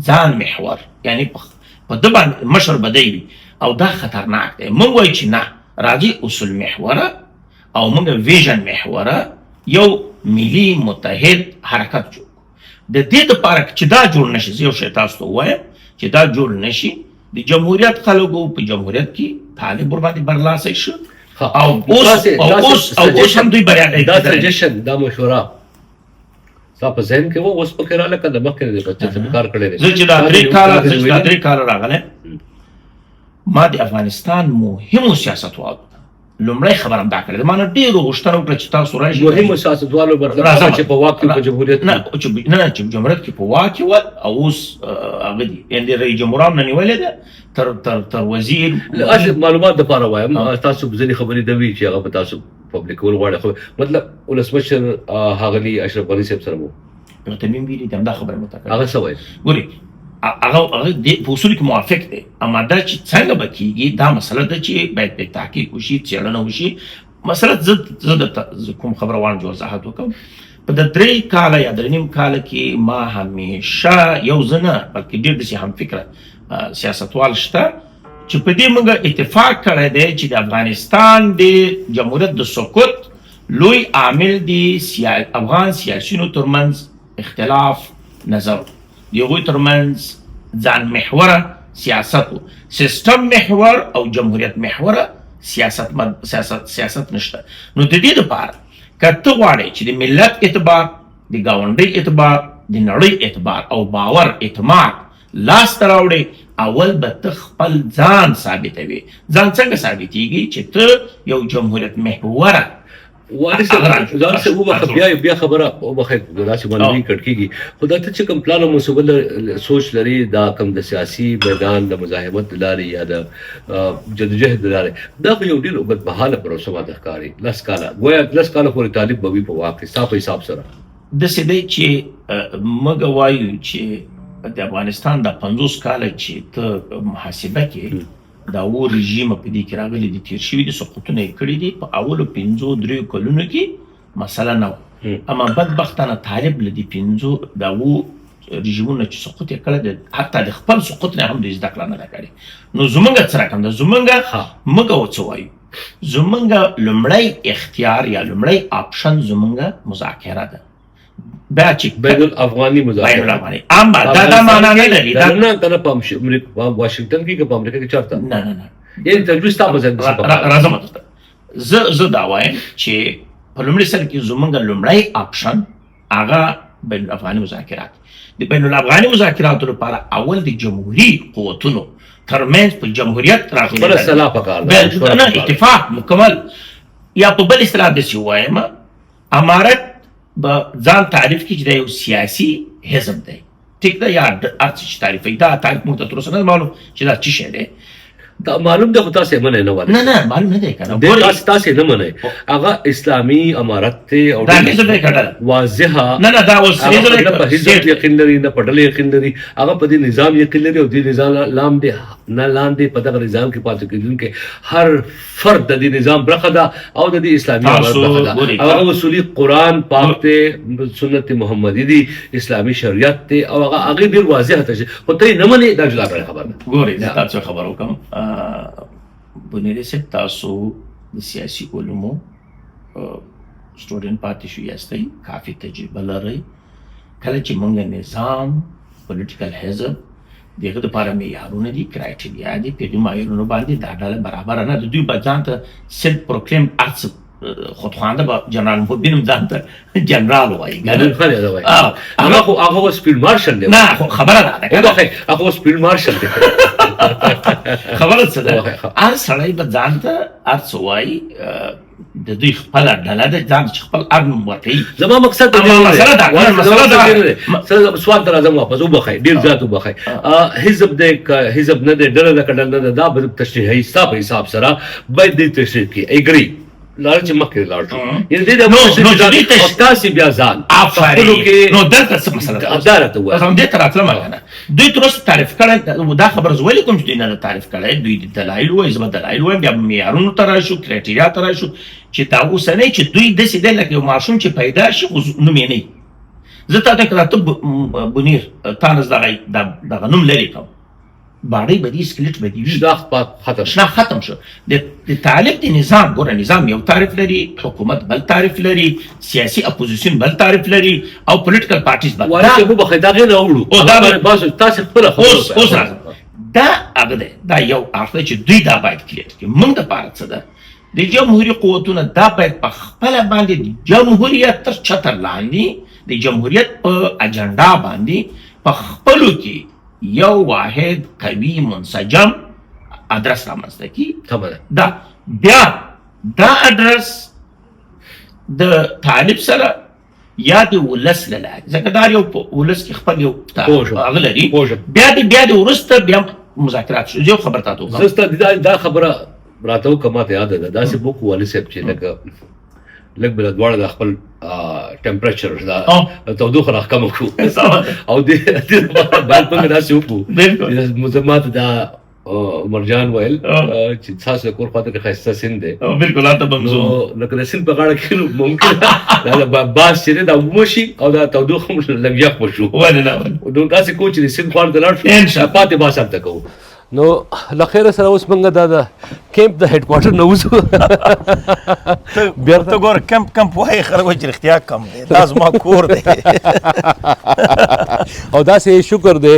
ځان محور یعنی په ده باندې مشر به دی وي او دا خطرناک دی موږ وایو چې نه راځي اصول محوره او موږ ویژن محوره یو ملي متحد حرکت جوړ د دې دپاره چې دا جوړ نشي زه یو شی تاسو ته ووایم چې دا جوړ نشي د جمهوریت خلکو په جمهوریت کې طالب ورباندې برلاسی شو او اوس هم دوی بریالي دا سجشن دا مشوره ستا په ذهن کې و اوس پکې راغله که د مخکې د بچه څه کار کړی دی زه چې دا درې کاله راغلی ما د افغانستان مهمو سیاستوالو لومړی خبر هم دا کړې ده ما نه ډېرو غوښتنه وکړه چې تاسو راشئ مهمو سیاستوالو مطلب چې په واک کې په جمهوریت نه چې په جمهوریت کې په واک کې ول او اوس هغه دي یعنې رئیس جمهوران نه نیولې ده تر وزیر اصل معلومات دپاره وایم تاسو ځینې خبرې ده وي چې هغه به تاسو پبلیکول غواړئ مطلب ولسمشر ښاغلي اشرف غني صاحب سره مو نو ته مې ویلي دي همدا خبره مو ته کړې هغه څه وایي ګورې هغه په اصولو کې موافق دی اما دا چې څنګه به کېږي دا مسله ده چې باید پرې تحقیق وشي څېړنه وشي مثلا زه کوم خبره غواړم چې وضاحت وکړم په د 3 کاله یا 3.5 کاله کې ما همیشه یو زه نه بلکې ډېر داسې همفکره سیاستوال شته چې په دې موږ اتفاق کړی دی چې د افغانستان د جمهوریت د سقوط لوی عامل دی افغان سیاسیونو ترمنځ اختلاف نظر د هغوی ترمنځ ځان محوره سیاست و سیستم محور او جمهوریت محوره سیاست نشته نو د دې دپاره که ته غواړې چې د ملت اعتبار د ګاونډۍ اعتبار د نړۍ اعتبار او باور اعتماد لاسته راوړې اول به ته خپل ځان ثابتوي ځان څنګه ثابتېږي چې ته یو جمهوریت محوره والي صاحب وبخه بیا خبره وبخه داسې معلومي کټ کېږي خو دا ته چې کوم پلان او منصوبه سوچ لري دا کوم د سیاسي میدان د مزاحمت د لارې یا د جدوجهد د لارې دا خو یو ډېر اوږدمهاله پروسه ماته ښکاري 10 کاله گویا 10 کاله پورې طالب به وي په واک کې ستا په حساب سره داسې دی چې موږ وایو چې د افغانستان دا 50 کاله چې ته محاسبه کې دا و رژیم په دې کې راغلي دي تېر شوي دي سقوطونه یې کړي دي په اولو 5-3 کلونو کې مسله نه وه اما بدبختانه طالب له دې 5 دا و رژیمونه چې سقوط یې کړی دی حتی د خپل سقوط نه هم د زده کړه نه ده کړې نو زمونږ څه رقم ده زمونږ موږ څه وایو زمونږ لومړی اختیار یا لومړی آپشن زمونږ مذاکره ده بیا چې بین الافغاني مذاکره اما دا معنا نه لري دا نه کنه په واشنګټن کې که په امریکا کې چارته نه یعنې تجویز تا په ځای راځم زه دا وایم چې په لومړي سر کې زمونږ لومړی آپشن هغه بین الافغاني مذاکرات د بین الافغاني مذاکراتو لپاره اول د جمهوري قوتونو ترمنځ په جمهوریت راغلی بله صلاح پکار نه اتفاق مکمل یا په بل اصطلاح داسې ووایم امارت به ځان تعریف کړي چې دا یو سیاسي حزب دی ټیک ده یا هر څه چې تعریفوي دا تعریف موږ ته تر اوسه نه معلوم چې دا څه شی دی دا معلوم ده خو تاسې منئ نه والي نه معلوم نه دی کنه دی تاسې نه منئ هغه اسلامي امارت دی او دا هیڅ نه کړل واضحه نه دا اوس هیڅ نه په حزب یقین لري نه په ډلې یقین لري هغه په دې نظام یقین لري او دې نظام لاندې په دغه نظام کې پاتې کېدونکي هر فرد د دې نظام برخه ده او د دې اسلامي امارت برخه ده هغه اصولي قرآن پاک دی سنت محمدي دي اسلامي شریعت دی او هغه ډېر واضحه ده خو ته نه منې دا جدا خبره ده ګورئ زه تاسو خبر وکړم بنيري صاحب تاسو د سیاسي علومو سټوډنټ پاتې شو یاستئ کافي تجربه لرئ کله چې موږ نظام پولیټیکل حزب دغه لپاره معیارونه دي کرایټیریا دي په دې معیارونو باندې دا ډله برابر نه دوی به ځان ته سیلف پروکلیم ارتس خودخوانده به جنرال محبین ځان ته جنرال وایي هغه اوس فیلډ مارشل دی نه خبره ده هغه اوس فیلډ مارشل دی خبره څه ده هر سړی به ځان ته ارتس وایي د دوی خپل ډله ده ځان چې خپل ارنم ورکوي زما مقصد مسله ده سوال ته راځم واپس وبخئ ډېر زیات وبخئ حزب دی که حزب نه دی ډله ده که ډله نه ده دا به تشریحي ستا په حساب سره باید دې تشریح کړي اګري لاړ چې مخکې لاړ شو یعنې دې د تاسې بیا ځان نو دلته څه مسله ده دا راته ووایه دې ته راتلم کنه دوی تر اوسه تعریف کړی دا خبره زه ویلې کوم چې دوی نه ده تعریف کړی دوی د دلایل وایي زه به دلایل وایم بیا به معیارونو ته راشو کرایټیریا ته راشو چې دا اوسنی چې دوی داسې دی لکه یو ماشوم چې پیدا شي خو نوم یې نه زه تا ته که ته بنیر تا نس دغه نوم لرې کوم باړۍ به دي سکلیټ به دي وي شناخت ختم شو د طالب د نظام ګوره نظام یو تعریف لري حکومت بل تعریف لري سیاسي اپوزیشن بل تعریف لري او پولیټیکل پارټیز بل وایي چې وبخئ دا غیر اورو تاسې خپله اوس راځم دا هغه دی دا یو اړخ دی چې دوی دا باید کلیر کړي موږ دپاره څه ده د جمهوري قوتونه دا باید په خپله باندې د جمهوریت تر چتر لاندې د جمهوریت په اجنډا باندې په خپلو کې یو واحد قوي منسجم ادرس رامنځته کړي دا بیا دا ادرس د طالب سره یا د ولس له لارې ځکه دا یو ولس کې خپل یو هغه لري بیا د وروسته بیا مذاکرات شو یو خبر تاسو زه دا خبره راته وکړه ماته یاده ده داسې موږ والي صاحب چې لکه لږ بله دواړه د خپل ټمپریچر دا تودوخه راښکمه کړو او دې لپاره باید موږ داسې وکړو ما ته دا عمرجان ویل چې تاسو د کور خواته کې ښایسته سیند دی بلکل هلته به ځو لکه د سیند په غاړه کې نو ممکن دا باز چې دی دا ومشي او دا تودوخه لږ یخ به شو ولې نه نو داسې کوو چې د سیند خواته لاړ شو پاتې باز هلته کوو نو لخیره سره اوس موږ دا د کیمپ د هډ کوارټر نه وځو بیا ته ګوره کمپ وایي خلک وایي چې رښتیا کم دی دا زما کور دی او داسې شکر دی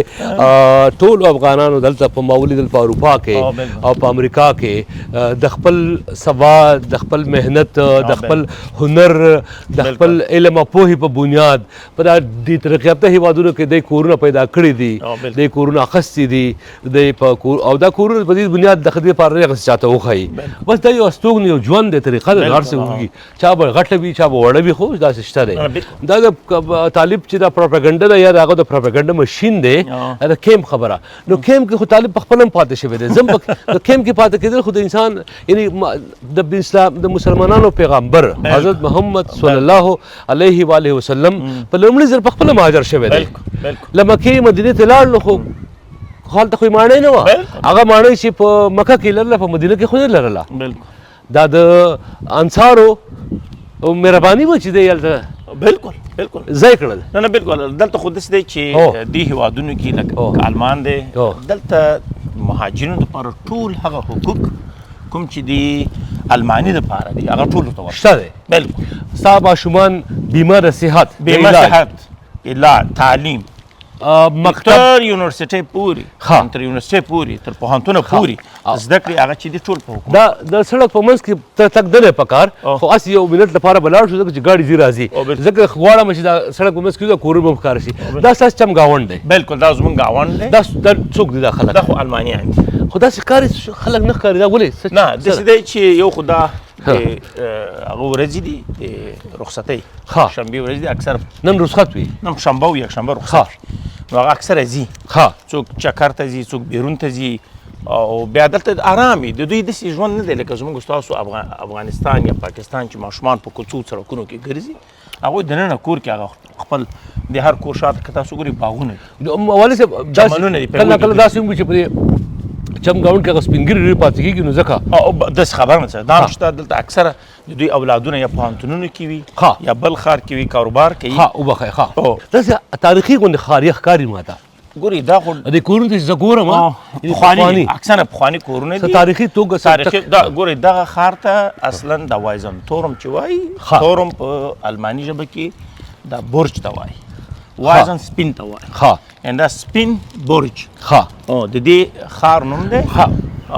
ټولو افغانانو دلته په ما ولیدل په اروپا کې او په امریکا کې د خپل سواد د خپل محنت د خپل هنر د خپل علم او پوهې په بنیاد په دې ترقي یافته هېوادونو کې د کورونه پیدا کړي دي د کورونه اخیستي دي د او دا کورونه په دې بنیاد د خدای لپاره نه غوښتل چاته وخی بس دا یو استوګن یو ژوند دی طریقه ده هر څه وږي چا به غټه وي چا به وړه وي خو داسې شته دی دا د طالب چې دا پروپاګنډا ده یا د هغه د پروپاګنډا مشین دی د کیمپ خبره نو کیمپ کې خو طالب په خپل هم پاتې شوی دی زم د کیمپ کې پاتې کېدل خو د انسان یعنی د اسلام د مسلمانانو پیغمبر حضرت محمد صلی الله علیه و آله وسلم په لومړي ځل په خپل مهاجر شوی دی لمکې مدینې ته لاړ نو خو هلته خو یې ماڼۍ نه وه هغه ماڼۍ چې په مکه کې لرله په مدینه کې خو نه لرله دا د انصارو مهرباني وه چې دی هلته بالکل ځای کړل نه بالکل دلته خو داسې دی چې دې هېوادونو کې لکه آلمان دی دلته مهاجرینو دپاره ټول هغه حقوق کوم چې د الماني دپاره دي هغه ټولو ته شته دی بالکل ستا ماشومان بیمه د صحت بیمه صحت علاج تعلیم تر یونیورسيټي پورې تر یونیورسيټي پورې تر پوهنتونه پورې زده کړې هغه چې دي ټول په حکومت دا د سړک په منځ کې ته تګ دلی پکار خو هسې یو منټ لپاره به لاړ شو ځکه چې ګاډي ځي راځي ځکه غواړم چې دا سړک په منځ کې دا کورونه به ښکاره شي دا ستاسو چم ګاونډ دی بالکل دا زموږ ګاونډ دی دا څوک دي دا خلک دا خو المانیان دي خو داسې ښکاري خلک نه ښکاري دا ولې نه داسې دی چې یو خو دا هغه ورځې دي د رخصتۍ شنبې ورځې دي اکثر نن رخصت وي نن شنبه او یکشنبه رخصت نو هغه اکثره ځي څوک چکر ته ځي څوک بیرون ته ځي او بیا دلته آرام وي د دوی داسې ژوند نه دی لکه زموږ ستاسو افغانستان یا پاکستان چې ماشومان په کوڅو سړکونو کې ګرځي هغوی دننه کور کې هغه خپل د هر کور شاته که تاسو ګورئ باغونه دي والد صاحب چمنونه دي کله کله داسې هم وي چې په چمګاونډ کې هغه سپین ږیري ډېر پاتې کېږي نو ځکه او داسې خبره نه ده دا هم شته دلته اکثره د دوی اولادونه یا پوهنتونونو کې وي یا بل ښار کې وي کاروبار کوي ها وبخئ ها داسې تاریخي غوندې ښار ښکاري ما ته ګورئ دا خو د کورونو ته چې زه ګورم پخواني اکثره پخواني کورونه دي تاریخي توګه تاریخي ګورئ دغه ښار ته اصلا د وایزنتورم چې وایي تورم په الماني ژبه کې دا برج ته وایي وایزن سپین ته وایي ها یعنې دا سپین برج ها د دې ښار نوم دی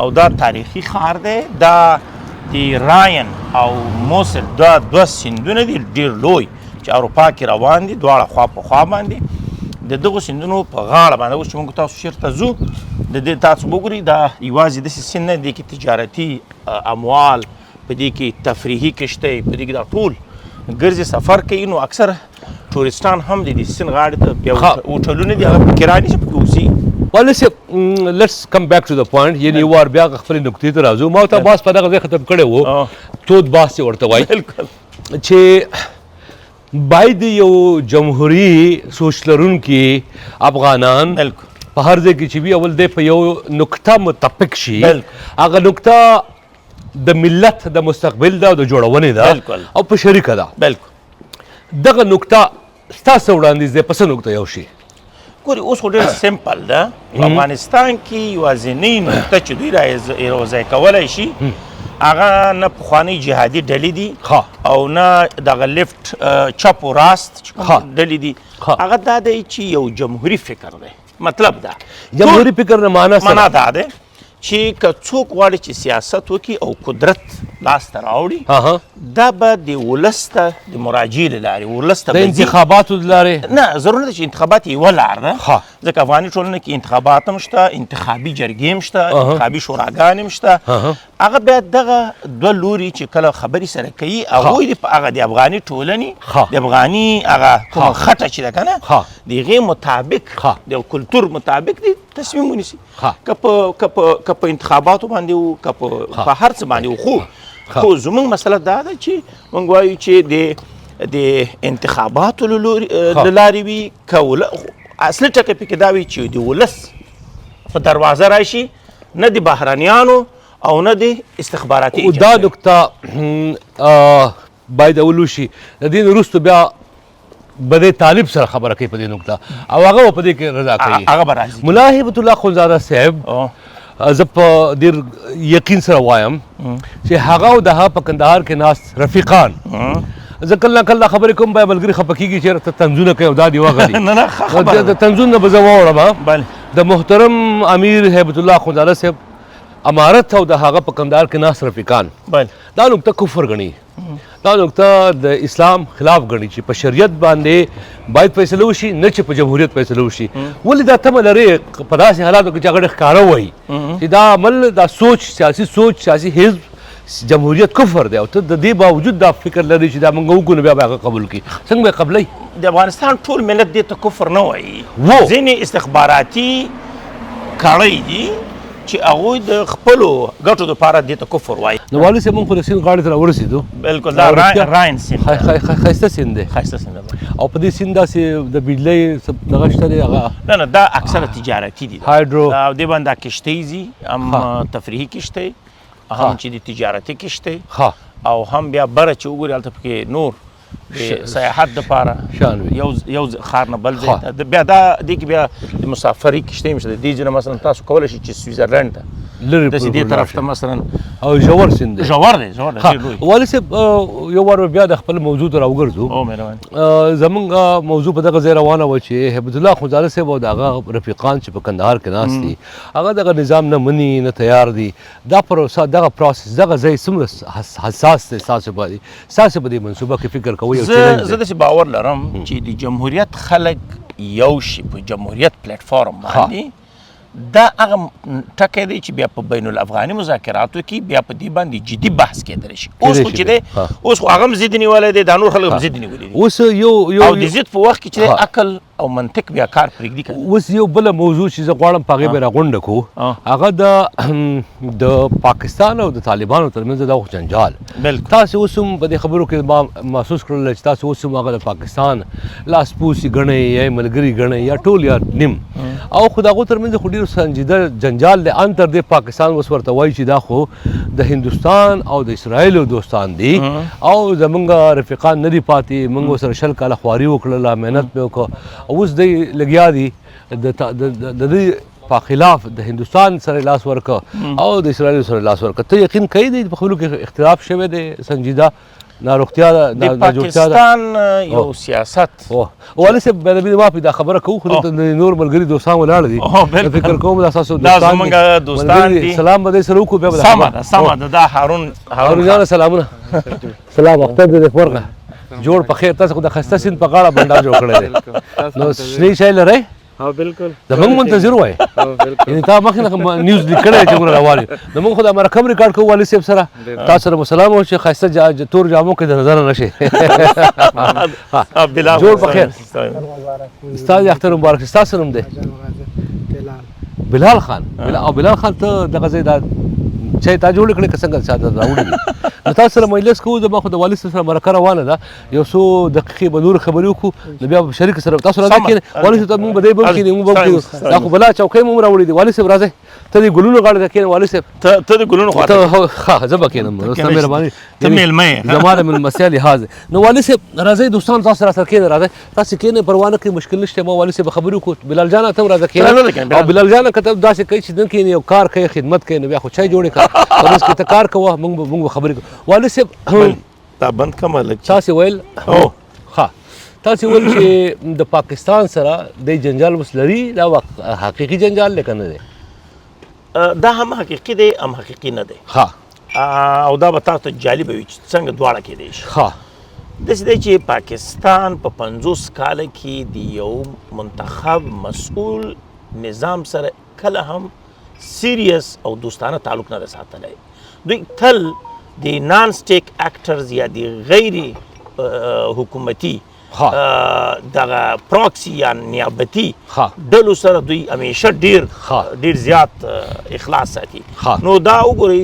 او دا تاریخي ښار دی دا د راین او موسل دا دوه سیندونه دي ډېر لوی چې اروپا کې روان دي دواړه خوا په خوا باندې د دغو سیندونو په غاړه باندې اوس چې موږ تاسو چېرته ځو د دې تاسو وګورئ دا یوازې داسې سیند نه دی کې تجارتي اموال په دې کې تفریحي کشتۍ په دې کې دا ټول ګرځي سفر کوي نو اکثر ټوریستان هم د دې سیند غاړې ته بیا هوټلونه دي هغه پکې رانیسي پکې اوسي والد صاحب لیټس کم بیک ټو د پوینټ یعنی یو وار بیا خپلې نقطې ته راځو ما ورته بحث په دغه ځای ختم کړی و تود بحث یې ورته وایي چې باید یو جمهوري سوچ لرونکي افغانان په هر ځای کې چې وي اول دی په یو نقطه متفق شي هغه نقطه د ملت د مستقبل ده او د جوړونې ده او په شریکه ده بلکل دغه نقطه ستاسو وړاندیز دی په څه نقطه یو شي ګورئ اوس خو ډېر سمپل ده په افغانستان کې یوازینۍ نقطه چې دوی راوځای کولی شي هغه نه پخوانۍ جهادي ډلې دي او نه دغه لیفت چپ و راست چې کوم ډلې دي هغه دا دی چې یو جمهوري فکر دی مطلب دا جمهوري فکر نه معنا دا دی چې که څوک غواړي چې سیاست وکړي او قدرت لاسته راوړي دا به د ولس ته د مراجعې له لارې ولس ته د انتخاباتو د لارې نه ضرور ده چې انتخابات یوه لار ده ځکه افغاني ټولنه کې انتخابات هم شته انتخابي جرګې هم شته انتخابي شوراګانې هم شته هغه بیا دغه دوه لوري چې کله خبرې سره کوي هغوی هغه د افغاني ټولنې د افغاني هغه کومه خټه چې ده که نه د هغې مطابق د کلتور مطابق دی تصمیم ونیسي که په انتخاباتو باندې وو که په هر څه باندې وو خو زموږ مسله دا ده چې موږ وایو چې د انتخاباتو له لارې وي که اصلي ټکی پکې دا وي چې د ولس په دروازه راشي نه د بهرنیانو او نه د استخباراتي دا نقطه باید اول وشي د دې نه وروسته بیا به د طالب سره خبره کوي په دې نقطه او هغه په دې کې رضا کوي هغه به راځي ملا هیبت الله خونزاده صاحب زه په ډېر یقین سره وایم چې هغه او د هغه په کندهار کې ناست رفیقان زه کله کله خبرې کوم بیا ملګري خفه کېږي چې ته طنزونه کوي او دا دې وغلي د طنزون نه به زه واوړم د محترم امیر هیبت الله خونزاده صاحب امارت او د هغه په کندهار کې ناست رفیقان دا نقطه کفر ګڼي دا نقطه د اسلام خلاف ګڼي چې په شریعت باندې باید فیصله وشي نه چې په جمهوریت فیصله وشي ولې دا تمه لرې په داسې حالاتو کې چې هغه ډېر ښکاره وایي چې دا عمل دا سوچ سیاسي حزب جمهوریت کفر دی او ته د دې باوجود دا فکر لري چې دا موږ وکړو بیا به هغه قبول کړي څنګه به قبلوي د افغانستان ټول ملت دې ته کفر نه وایي ځینې استخباراتي کړۍ دي چې هغوی د خپلو ګټو دپاره دې ته کفر وایي نو والد صاحب موږ خو د سیند غاړې ته راورسېدو بلکل دا راین سیند ښایسته سیند دی ښایسته سیند دی او په دې سیند داسې د بجلۍ دغه شته دی هغه نه دا اکثره تجارتي دي هایډرو دې باندې دا کشتۍ ځي هم تفریحي کشتۍ هم چې د تجارتي کشتۍ او هم بیا بره چې وګورې هلته پکې نور د سیاحت دپاره یو ښار نه بل ځای ته بیا دا دې کې بیا د مسافري کشتۍ هم شته د دې ځای نه مثلا تاسو کولی شئ چې سویزرلنډ ته داسې دې طرف ته مثلا او ژور سیند دی ژور دی ډېر لوی والد صاحب یو وار بیا د خپل موضوع ته راوګرځو زموږ موضوع په دغه ځای روانه وه چې هیبت الله خونزاده صاحب او د هغه رفیقان چې په کندهار کې ناست دي هغه دغه نظام نه مني نه تیار دي دا پروسه دغه پروسس دغه ځای څومره حساس دی ستاسو په دې منصوبه کې فکر کوئ زه داسې باور لرم چې د جمهوریت خلک یو شي په جمهوریت پلیټفارم باندې دا هغه ټکی دی چې بیا په بین الافغاني مذاکراتو کې بیا په دې باندې جدي بحث کېدلی شي اوس خو چې دی اوس خو هغه هم ضد نیولی دی دا نور خلک هم ضد نیولي دي اوس یو او د ضد په وخت کې چې دی عقل او منطق بیا کار پرېږدي که اوس یو بله موضوع چې زه غواړم په هغې به راغونډه کړو هغه د پاکستان او د طالبانو ترمنځ دا جنجال بالکل تاسې اوس هم په دې خبرو کې ما محسوس کړل چې تاسې اوس هم هغه د پاکستان لاسپوڅي ګڼئ یا ملګري ګڼئ یا ټول یا نیم او خو د هغو ترمنځ خو ډېر سنجیده جنجال دی ان تر دې پاکستان اوس ورته وایي چې دا خو د هندوستان او د اسرائیلو دوستان دي او زمونږ رفیقان نه دي پاتې موږ ورسره 20 کاله خواري وکړله محنت مې وکړه اوس دی لګیا دي د دې په خلاف د هندوستان سره لاس ورکړه او د اسرائیل سره لاس ورکړه ته یقین کوي دی په خبرو کې اختلاف شوی دی سنجیده ناروغتیا د پاکستان یو سیاست والي صاحب ما په دا خبره کوو خو د نور ملګري دوستان ولاړ دي فکر کوم دا تاسو دوستان دي سلام به سره وکړو بیا سمه ده دا هارون جان سلامونه سلام اختر دې ورغه جوړ په خیر تاسو خو د خسته سین په غاړه بنډار جوړ کړی دی نو شنی شای لرئ ها بالکل زمونږ منتظر وای یعنی تا مخکې نیوز لیکلی چې موږ راوالي زمونږ خو دا مرکب ریکارډ کوو والي صاحب سره تاسو سره مسلام او چې ښایسته تور جامو کې د نظر نه شي جوړ په خیر استاد اختر مبارک ستاسو نوم دی بلال خان او بلال خان ته دغه ځای دا چای تا جوړ کړی که څنګه چاته راوړي نو تاسو سره مجلس کوو زما خو د والي صاحب سره مرکه روانه ده یو څو دقیقې به نور خبرې وکړو نو بیا به شریک سره تاسو راځئ کښېنئ والي صاحب ته موږ به دی به هم کښېنئ موږ به هم کښېنو دا خو بلا چوکۍ مو هم راوړي دي والي صاحب راځئ ته د ګلونو غاړه ته کښېنه والي صاحب ته د ګلونو خوا ته ښه زه به کښېنم ستا مهرباني ته میلمه یې زما د مېلمستیا لحاظ نو والي صاحب راځئ دوستان تاسو راسره کښېنئ راځئ تاسو کښېنئ پروا نه کړئ مشکل نشته ما والي صاحب خبرې وکړو بلال جانه ته هم راځه کښېنه او بلال جانه که ته داسې کوي چې نه کښېنې یو کار کوي خدمت کوي نو بیا خو چای جوړې کړه اوس که ته کار کوه موږ به خبرې کوو والي صاحب دا بند کمه لږ تاسې ویل ښه تاسې ویل چې د پاکستان سره د جنجال اوس لري دا حقیقي جنجال دی که نه دی دا هم حقیقي دی هم حقیقي نه دی ښه او دا به تاسو ته جالبه وي چې څنګه دواړه کیدی شي ښه داسې دی چې پاکستان په 50 کاله کې د یو منتخب مسؤل نظام سره کله هم سیریس او دوستانه تعلق نه دی ساتلی دوی تل د نان سټیک اکټرز یا د غیر حکومتي دغه پراکسي یا نیابتي ډلو سره دوی همیشه ډیر زیات اخلاص ساتي نو دا وګورئ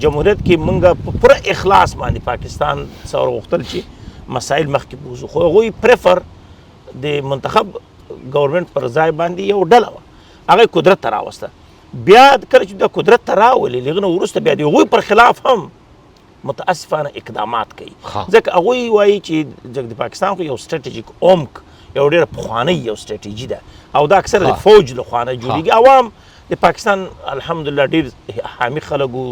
جمهوریت کې موږ په پوره اخلاص باندې پاکستان سره غوښتل چې مسایل مخکې بوځو خو هغوی پریفر د منتخب ګورنمنټ پر ځای باندې یو ډله وه هغه قدرت ته راوسته بیا کله چې د قدرت ته راولي لږ نه وروسته بیا د هغوی پر خلاف هم متاسفانه اقدامات کوي ځکه هغوی وایي چې د پاکستان خو یو سټریټیجیک عمق یو ډېره پخوانۍ یو سټریټیجي ده او دا اکثره د فوج له خوا نه جوړېږي عوام د پاکستان الحمدلله ډېر حامي خلک وو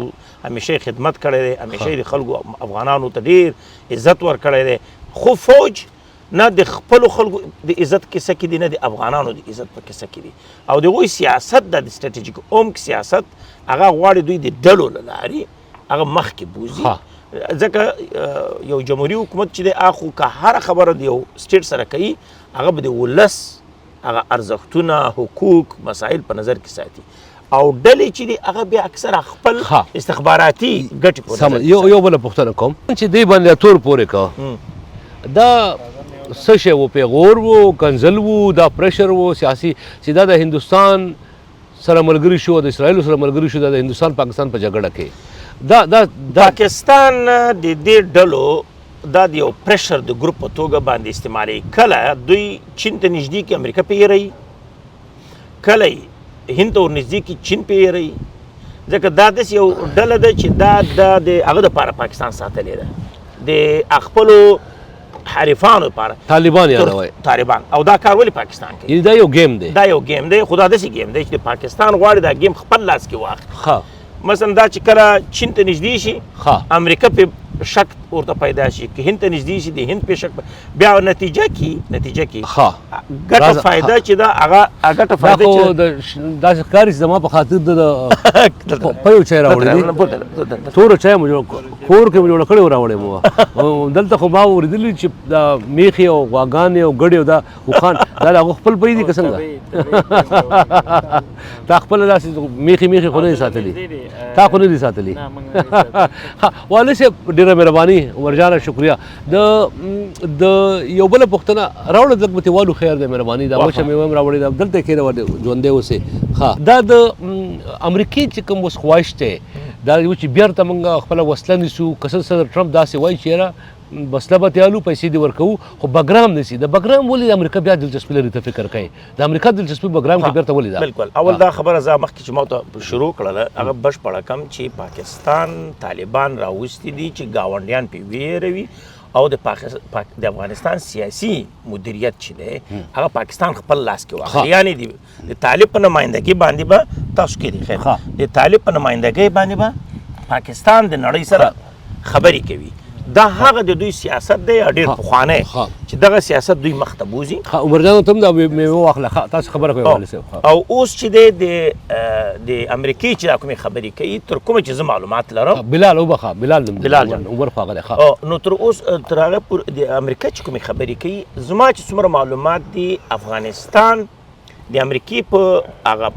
همیشه یې خدمت کړی دی همیشه یې د خلکو افغانانو ته ډېر عزت ورکړی دی خو فوج نه د خپلو خلکو د عزت کیسه کې دي نه د افغانانو د عزت په کیسه کې دي او د هغوی سیاست د سټریټیجیک عمق سیاست هغه غواړي دوی د ډلو له لارې هغه مخکې بوځي ځکه یو جمهوري حکومت چې دی هغه که هره خبره د یو سټیټ سره کوي هغه به د ولس هغه ارزښتونه حقوق مسایل په نظر کې ساتي او ډلې چې دی هغه بیا اکثره خپل استخباراتي ګټې په نظر یو بله پوښتنه کوم چې دوی باندې تور پورې که دا څه شی و پیغور و کنزل و دا پریشر و سیاسي چې دا د هندوستان سره ملګري شو د اسرائیلو سره ملګري شو د هندوستان پاکستان په جګړه کې پاکستان د دې ډلو دا د یو پریشر د ګروپ په توګه باندې استعمالوي کله دوی چین ته نږدې کې امریکا پیروي کله هند ته ورنږدې کې چین پیروي ځکه دا داسې یو ډله ده چې دا د هغه دپاره پاکستان ساتلې ده د خپلو حریفانو لپاره طالبان یادوي طالبان او دا کار ولې پاکستان کوي دا یو گیم دی دا یو گیم دی خو دا داسې گیم دی چې د پاکستان غواړي دا گیم خپل لاس کې واخلي مثلا دا چې کله چین ته نږدې شي امریکا په شک ورته پیدا شي که هند ته نږدې شي د هند په شک بیا نتیجه کې ګټه فایده چې دا هغه ګټه فایده چې داسې ښکاري چې زما په خاطر د په یو چای راوړی دی تور چای مو جوړ کور کې مو جوړ کړی و راوړی مو دلته خو ما اورېدلي چې دا میخې او غواګانې او ګډې او دا اوښان دا د هغو خپل پی دي که څنګه تا خپله داسې میخې خو نه دي ساتلي تا خو نه دي ساتلي والي صاحب ډېره مهرباني ورجانه شکریا د یو بل پښتنه راوړل د متوالو خیر د مهرباني دا وشه مې هم راوړی دا دلته کې ژوندې اوسې ها دا د امریکای چې کوم وس خواهش ته دا یو چې بیرته موږ خپل وسله نیسو کسر صدر ټرمپ داسې وایي چې بسله به تیالو پیسې دې ورکوو خو بګرام نسی د بګرام ولې د امریکا بیا دلچسپي لري ته فکر کوي د امریکا دلچسپي بګرام کې بیرته ولې ده بالکل اول دا خبره زه مخکې چې ما ته شروع کړله هغه بشپړه کم چې پاکستان طالبان راوستي دي چې ګاونډیان پې ویروي او د افغانستان سیاسي مدیریت چې دی هغه پاکستان خپل لاس کې واخلي یعنې د طالب په نمایندګۍ باندې به تاسو کې دي خیر د طالب په نمایندګۍ باندې به پاکستان د نړۍ سره خبرې کوي دا هغه د دوی سیاست دی ډېر پخوانی چې دغه سیاست دوی مخ ته بوځي عمرجان ته هم دا میوه واخله تاسو خبره کوئ والي صاحب او اوس چې دی د امریکې چې دا کومې خبرې کوي تر کومه چې زه معلومات لرم بلال وبخه بلال عمر خو هغه دی نو تر اوس تر هغه د امریکا چې کومې خبرې کوي زما چې څومره معلومات دي افغانستان د امریکې په هغه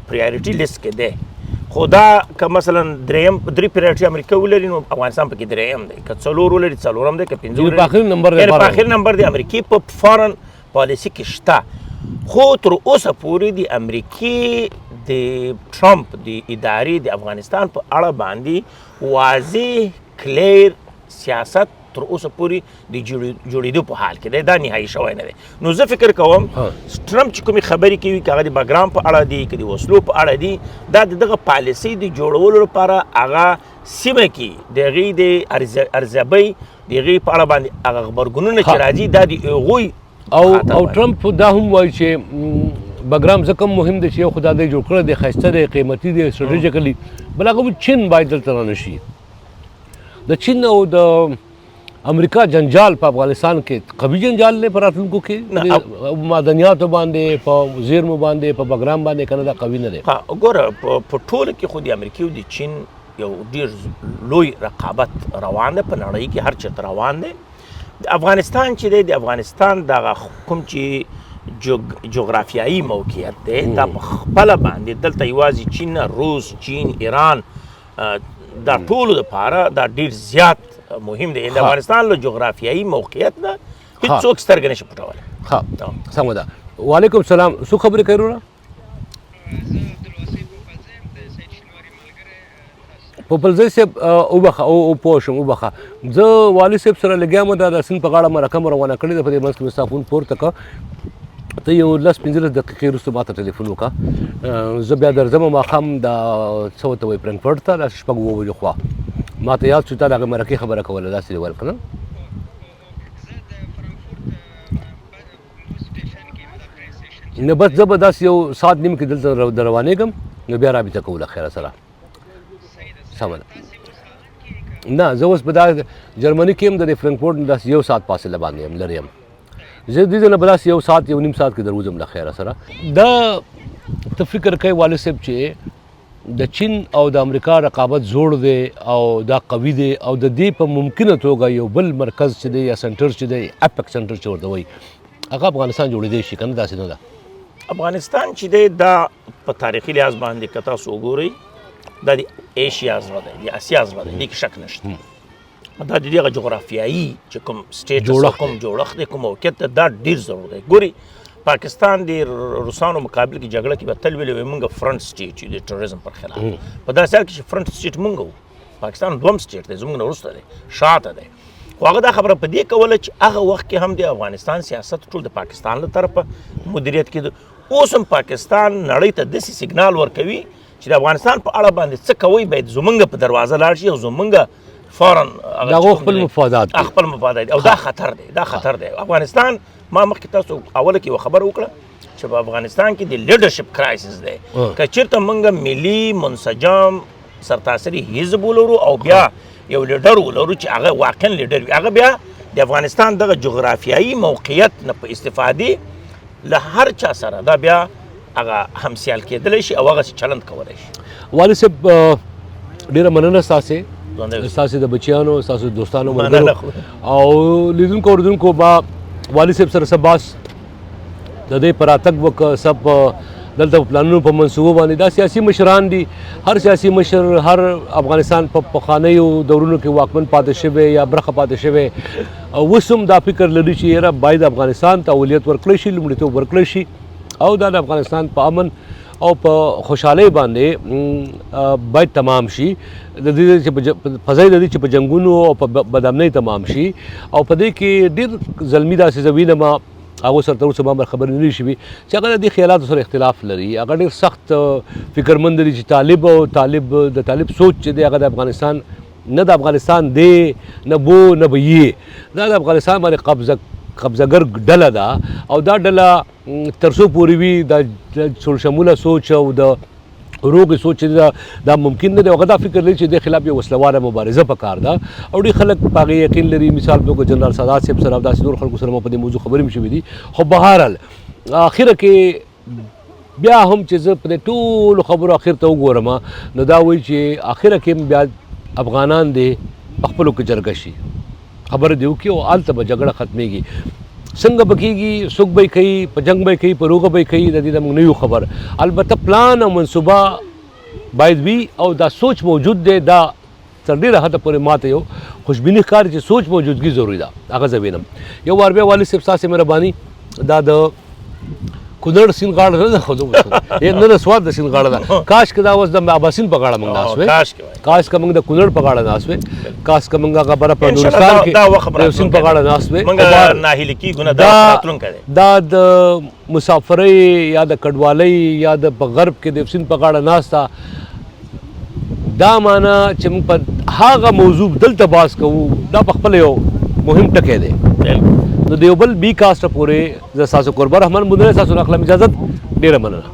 پریارټي لیست کې دی خو دا که مثلا درې پریارټي امریکا ولري نو افغانستان پکې درېیم دی که څلور ولري څلورم دی که پنځه ولري په آخري نمبر دی په آخري نمبر د امریکې په فارن پالیسي کې شته خو تر اوسه پورې د امریکې د ټرمپ د ادارې د افغانستان په اړه باندې واضح کلیر سیاست تر اوسه پورې د جوړېدو په حال کې دی دا نهایي شوی نه دی نو زه فکر کوم ټرمپ چې کومې خبرې کوي که هغه د بګرام په اړه دي که د وسلو په اړه دي دا د دغه پالیسۍ د جوړولو لپاره هغه سیمه کې د هغې د ارزیابۍ د هغې په اړه باندې هغه غبرګونونه چې راځي دا د هغوی او ټرمپ دا هم وایي چې بګرام ځکه مهم دی چې یو خو دا دی جوړ کړی دی ښایسته دی قیمتي دی سټریټیکلي بل هغه چین باید دلته رانشي د چین او د امریکا جنجال په افغانستان کې قوي جنجال دی په راتلونکو کې معدنیاتو باندې په زیرمو باندې په بګرام باندې کنه دا قوي نه دی ګوره په ټوله کې خو د امریکې او د چین یو ډېر لوی رقابت روان دی په نړۍ کې هر چېرته روان دی د افغانستان چې دی د افغانستان دغه کوم چې جغرافیایي موقعیت دی دا په خپله باندې دلته یوازې چین روس چین ایران دا ټولو دپاره دا ډېر زیات مهم دی د افغانستان له جغرافیایي موقعیت نه هېڅوک سترګه نشي پټولی ښه سمه ده وعلیکم السلام څوک خبرې کوي وروره پوپلزی صاحب وبخه او پوه شم وبخه زه والي صاحب سره لګیا یم دا د سیند په غاړه مرکه روانه کړې ده په دې منځ کې مې ستا فون پورته کړه ته یو 10-15 دقیقې وروسته ما ته ټلیفون وکړه زه بیا درځم ماښام دا څه ورته وایي فرانکفرټ ته دا 6 بجې خوا ما ته یاد شو تا د هغې مرکې خبره کوله داسې دې ویل که نه نه بس زه به داسې یو ساعت نیم کې دلته روانېږم نو بیا رابطه کوو له خیره سره سمه ده نه زه اوس په دا جرمني کې هم د فرانکفورټ نه داسې یو ساعت فاصله باندې یم لرې یم زه دې نه به داسې یو ساعت یو نیم ساعت کې دروځم له خیره سره دا ته فکر کوي والد صاحب چې د چین او د امریکا رقابت زوړ دی او دا قوي دی او د دې په ممکنه توګه یو بل مرکز چې دی یا سنټر چې دی اپک سنټر چې ورته وایي هغه افغانستان جوړېدی شي که نه داسې نه ده افغانستان چې دی دا په تاریخي لحاظ باندې که تاسو وګورئ دا د ایشیا زړه دی د اسیا زړه دی دې کې شک نشته دا د دغه جغرافیایي چې کوم سټیټس کوم جوړښت دی کوم موقعیت دی دا ډېر ضرور دی ګورئ پاکستان د روسانو مقابل کې جګړه کې به تل ویلې وي موږ فرنټ سټیټ یو د ټروریزم پر خلاف په داسې حال کې چې فرنټ سټیټ موږ وو پاکستان دوم سټیټ دی زموږ نه وروسته دی شاته دی خو هغه دا خبره په دې کوله چې هغه وخت کې هم د افغانستان سیاست ټول د پاکستان له طرفه مدیریت کېده اوس هم پاکستان نړۍ ته داسې سیګنال ورکوي چې د افغانستان په اړه باندې څه کوئ باید زموږ په دروازه لاړ شي او زموږ فورن دغه خپل مفادات او دا خطر دی دا خطر دی افغانستان ما مخکې تاسو اوله کې یو خبره وکړه چې په افغانستان کې د لیډرشپ کرایسس دی که چېرته موږ ملي منسجم سرتاسري حزب ولرو او بیا یو لیډر ولرو چې هغه واقعا لیډر وي هغه بیا د افغانستان دغه جغرافیایي موقعیت نه په استفادې له هر چا سره دا بیا هغه همسیال کېدلی شي او هغسې چلند کولی شي والد صاحب ډېره مننه ستاسې ستاسې د بچیانو ستاسو دوستانو ملګرو او لیدونکو اورېدونکو با والد صاحب سره څه بحث د دې په راتګ وکړه څه په دلته پلانونو په منصوبو باندې دا سیاسي مشران دي. هر سیاسي مشر هر افغانستان په پخوانیو دورونو کې واکمن پاتې شوی یا برخه پاتې شوی او اوس هم دا فکر لري چې یاره باید افغانستان ته اولویت ورکړی شي، لومړیتوب ورکړی شي او دا د افغانستان په امن او په خوشحالۍ باندې باید تمام شي. د دې چې فضای د دې چې په جنګونو او په بدامنۍ تمام شي او په دې کې ډېر ظلمي داسې زوینه ما هغه سره تر اوسه ما خبرې نه شوي چې هغه د دې خیالاتو سره اختلاف لري. هغه ډېر سخت فکرمند دي چې طالب سوچ چې دی هغه د افغانستان نه د افغانستان دی نه بو نه به یې دا د افغانستان باندې قبضهګر ډله ده او دا ډله تر څو پورې وي د ټولشموله سوچ او د روغې سوچ دا ممکن نه دی. هغه دا فکر لري چې د خلاف یو وسلواره مبارزه پکار ده او ډېر خلک په هغې یقین لري. مثال په توګه جنرال سادات صاحب سره او داسې نور خلکو سره ما په دې موضوع خبرې هم شوي دي. خو بهرحال اخره کې بیا هم چې زه په دې ټولو خبرو اخر ته وګورم نو دا وایي چې اخره کې بیا افغانان دې په خپلو کې جرګه شي، خبره دې وکړي او هلته به جګړه ختمېږي. څنګه به کېږي، څوک به یې کوي، په جنګ به یې کوي، په روغه به یې کوي، د دې د موږ نه یو خبر. البته پلان او منصوبه باید وي او دا سوچ موجود دی. دا تر ډېره حده پورې ماته یو خوشبیني ښکاري چې سوچ موجودګي ضروري ده. هغه زه وینم. یو وار بیا والد صاحب ستاسې مهرباني دا د کونړ سیند غاړه نه ده خو نه د سوات د سیند غاړه ده. کاش که دا اوس د اباسین په غاړه موږ ناست وی، کاش که موږ د کونړ په غاړه ناست وی، کاش که موږ هغه بره په نورستان کې د سیند په غاړه ناست وی. دا د مسافرۍ یا د کډوالۍ یا د په غرب کې د سیند په غاړه ناسته دا معنا چې موږ په هغه موضوع دلته بحث کوو دا په خپله یو مهم ټکی دی. نو د یو بل بي کاسټه پورې زه ستاسو قربان رحمان مدني ستاسو نه اخلم اجازت. ډېره مننه.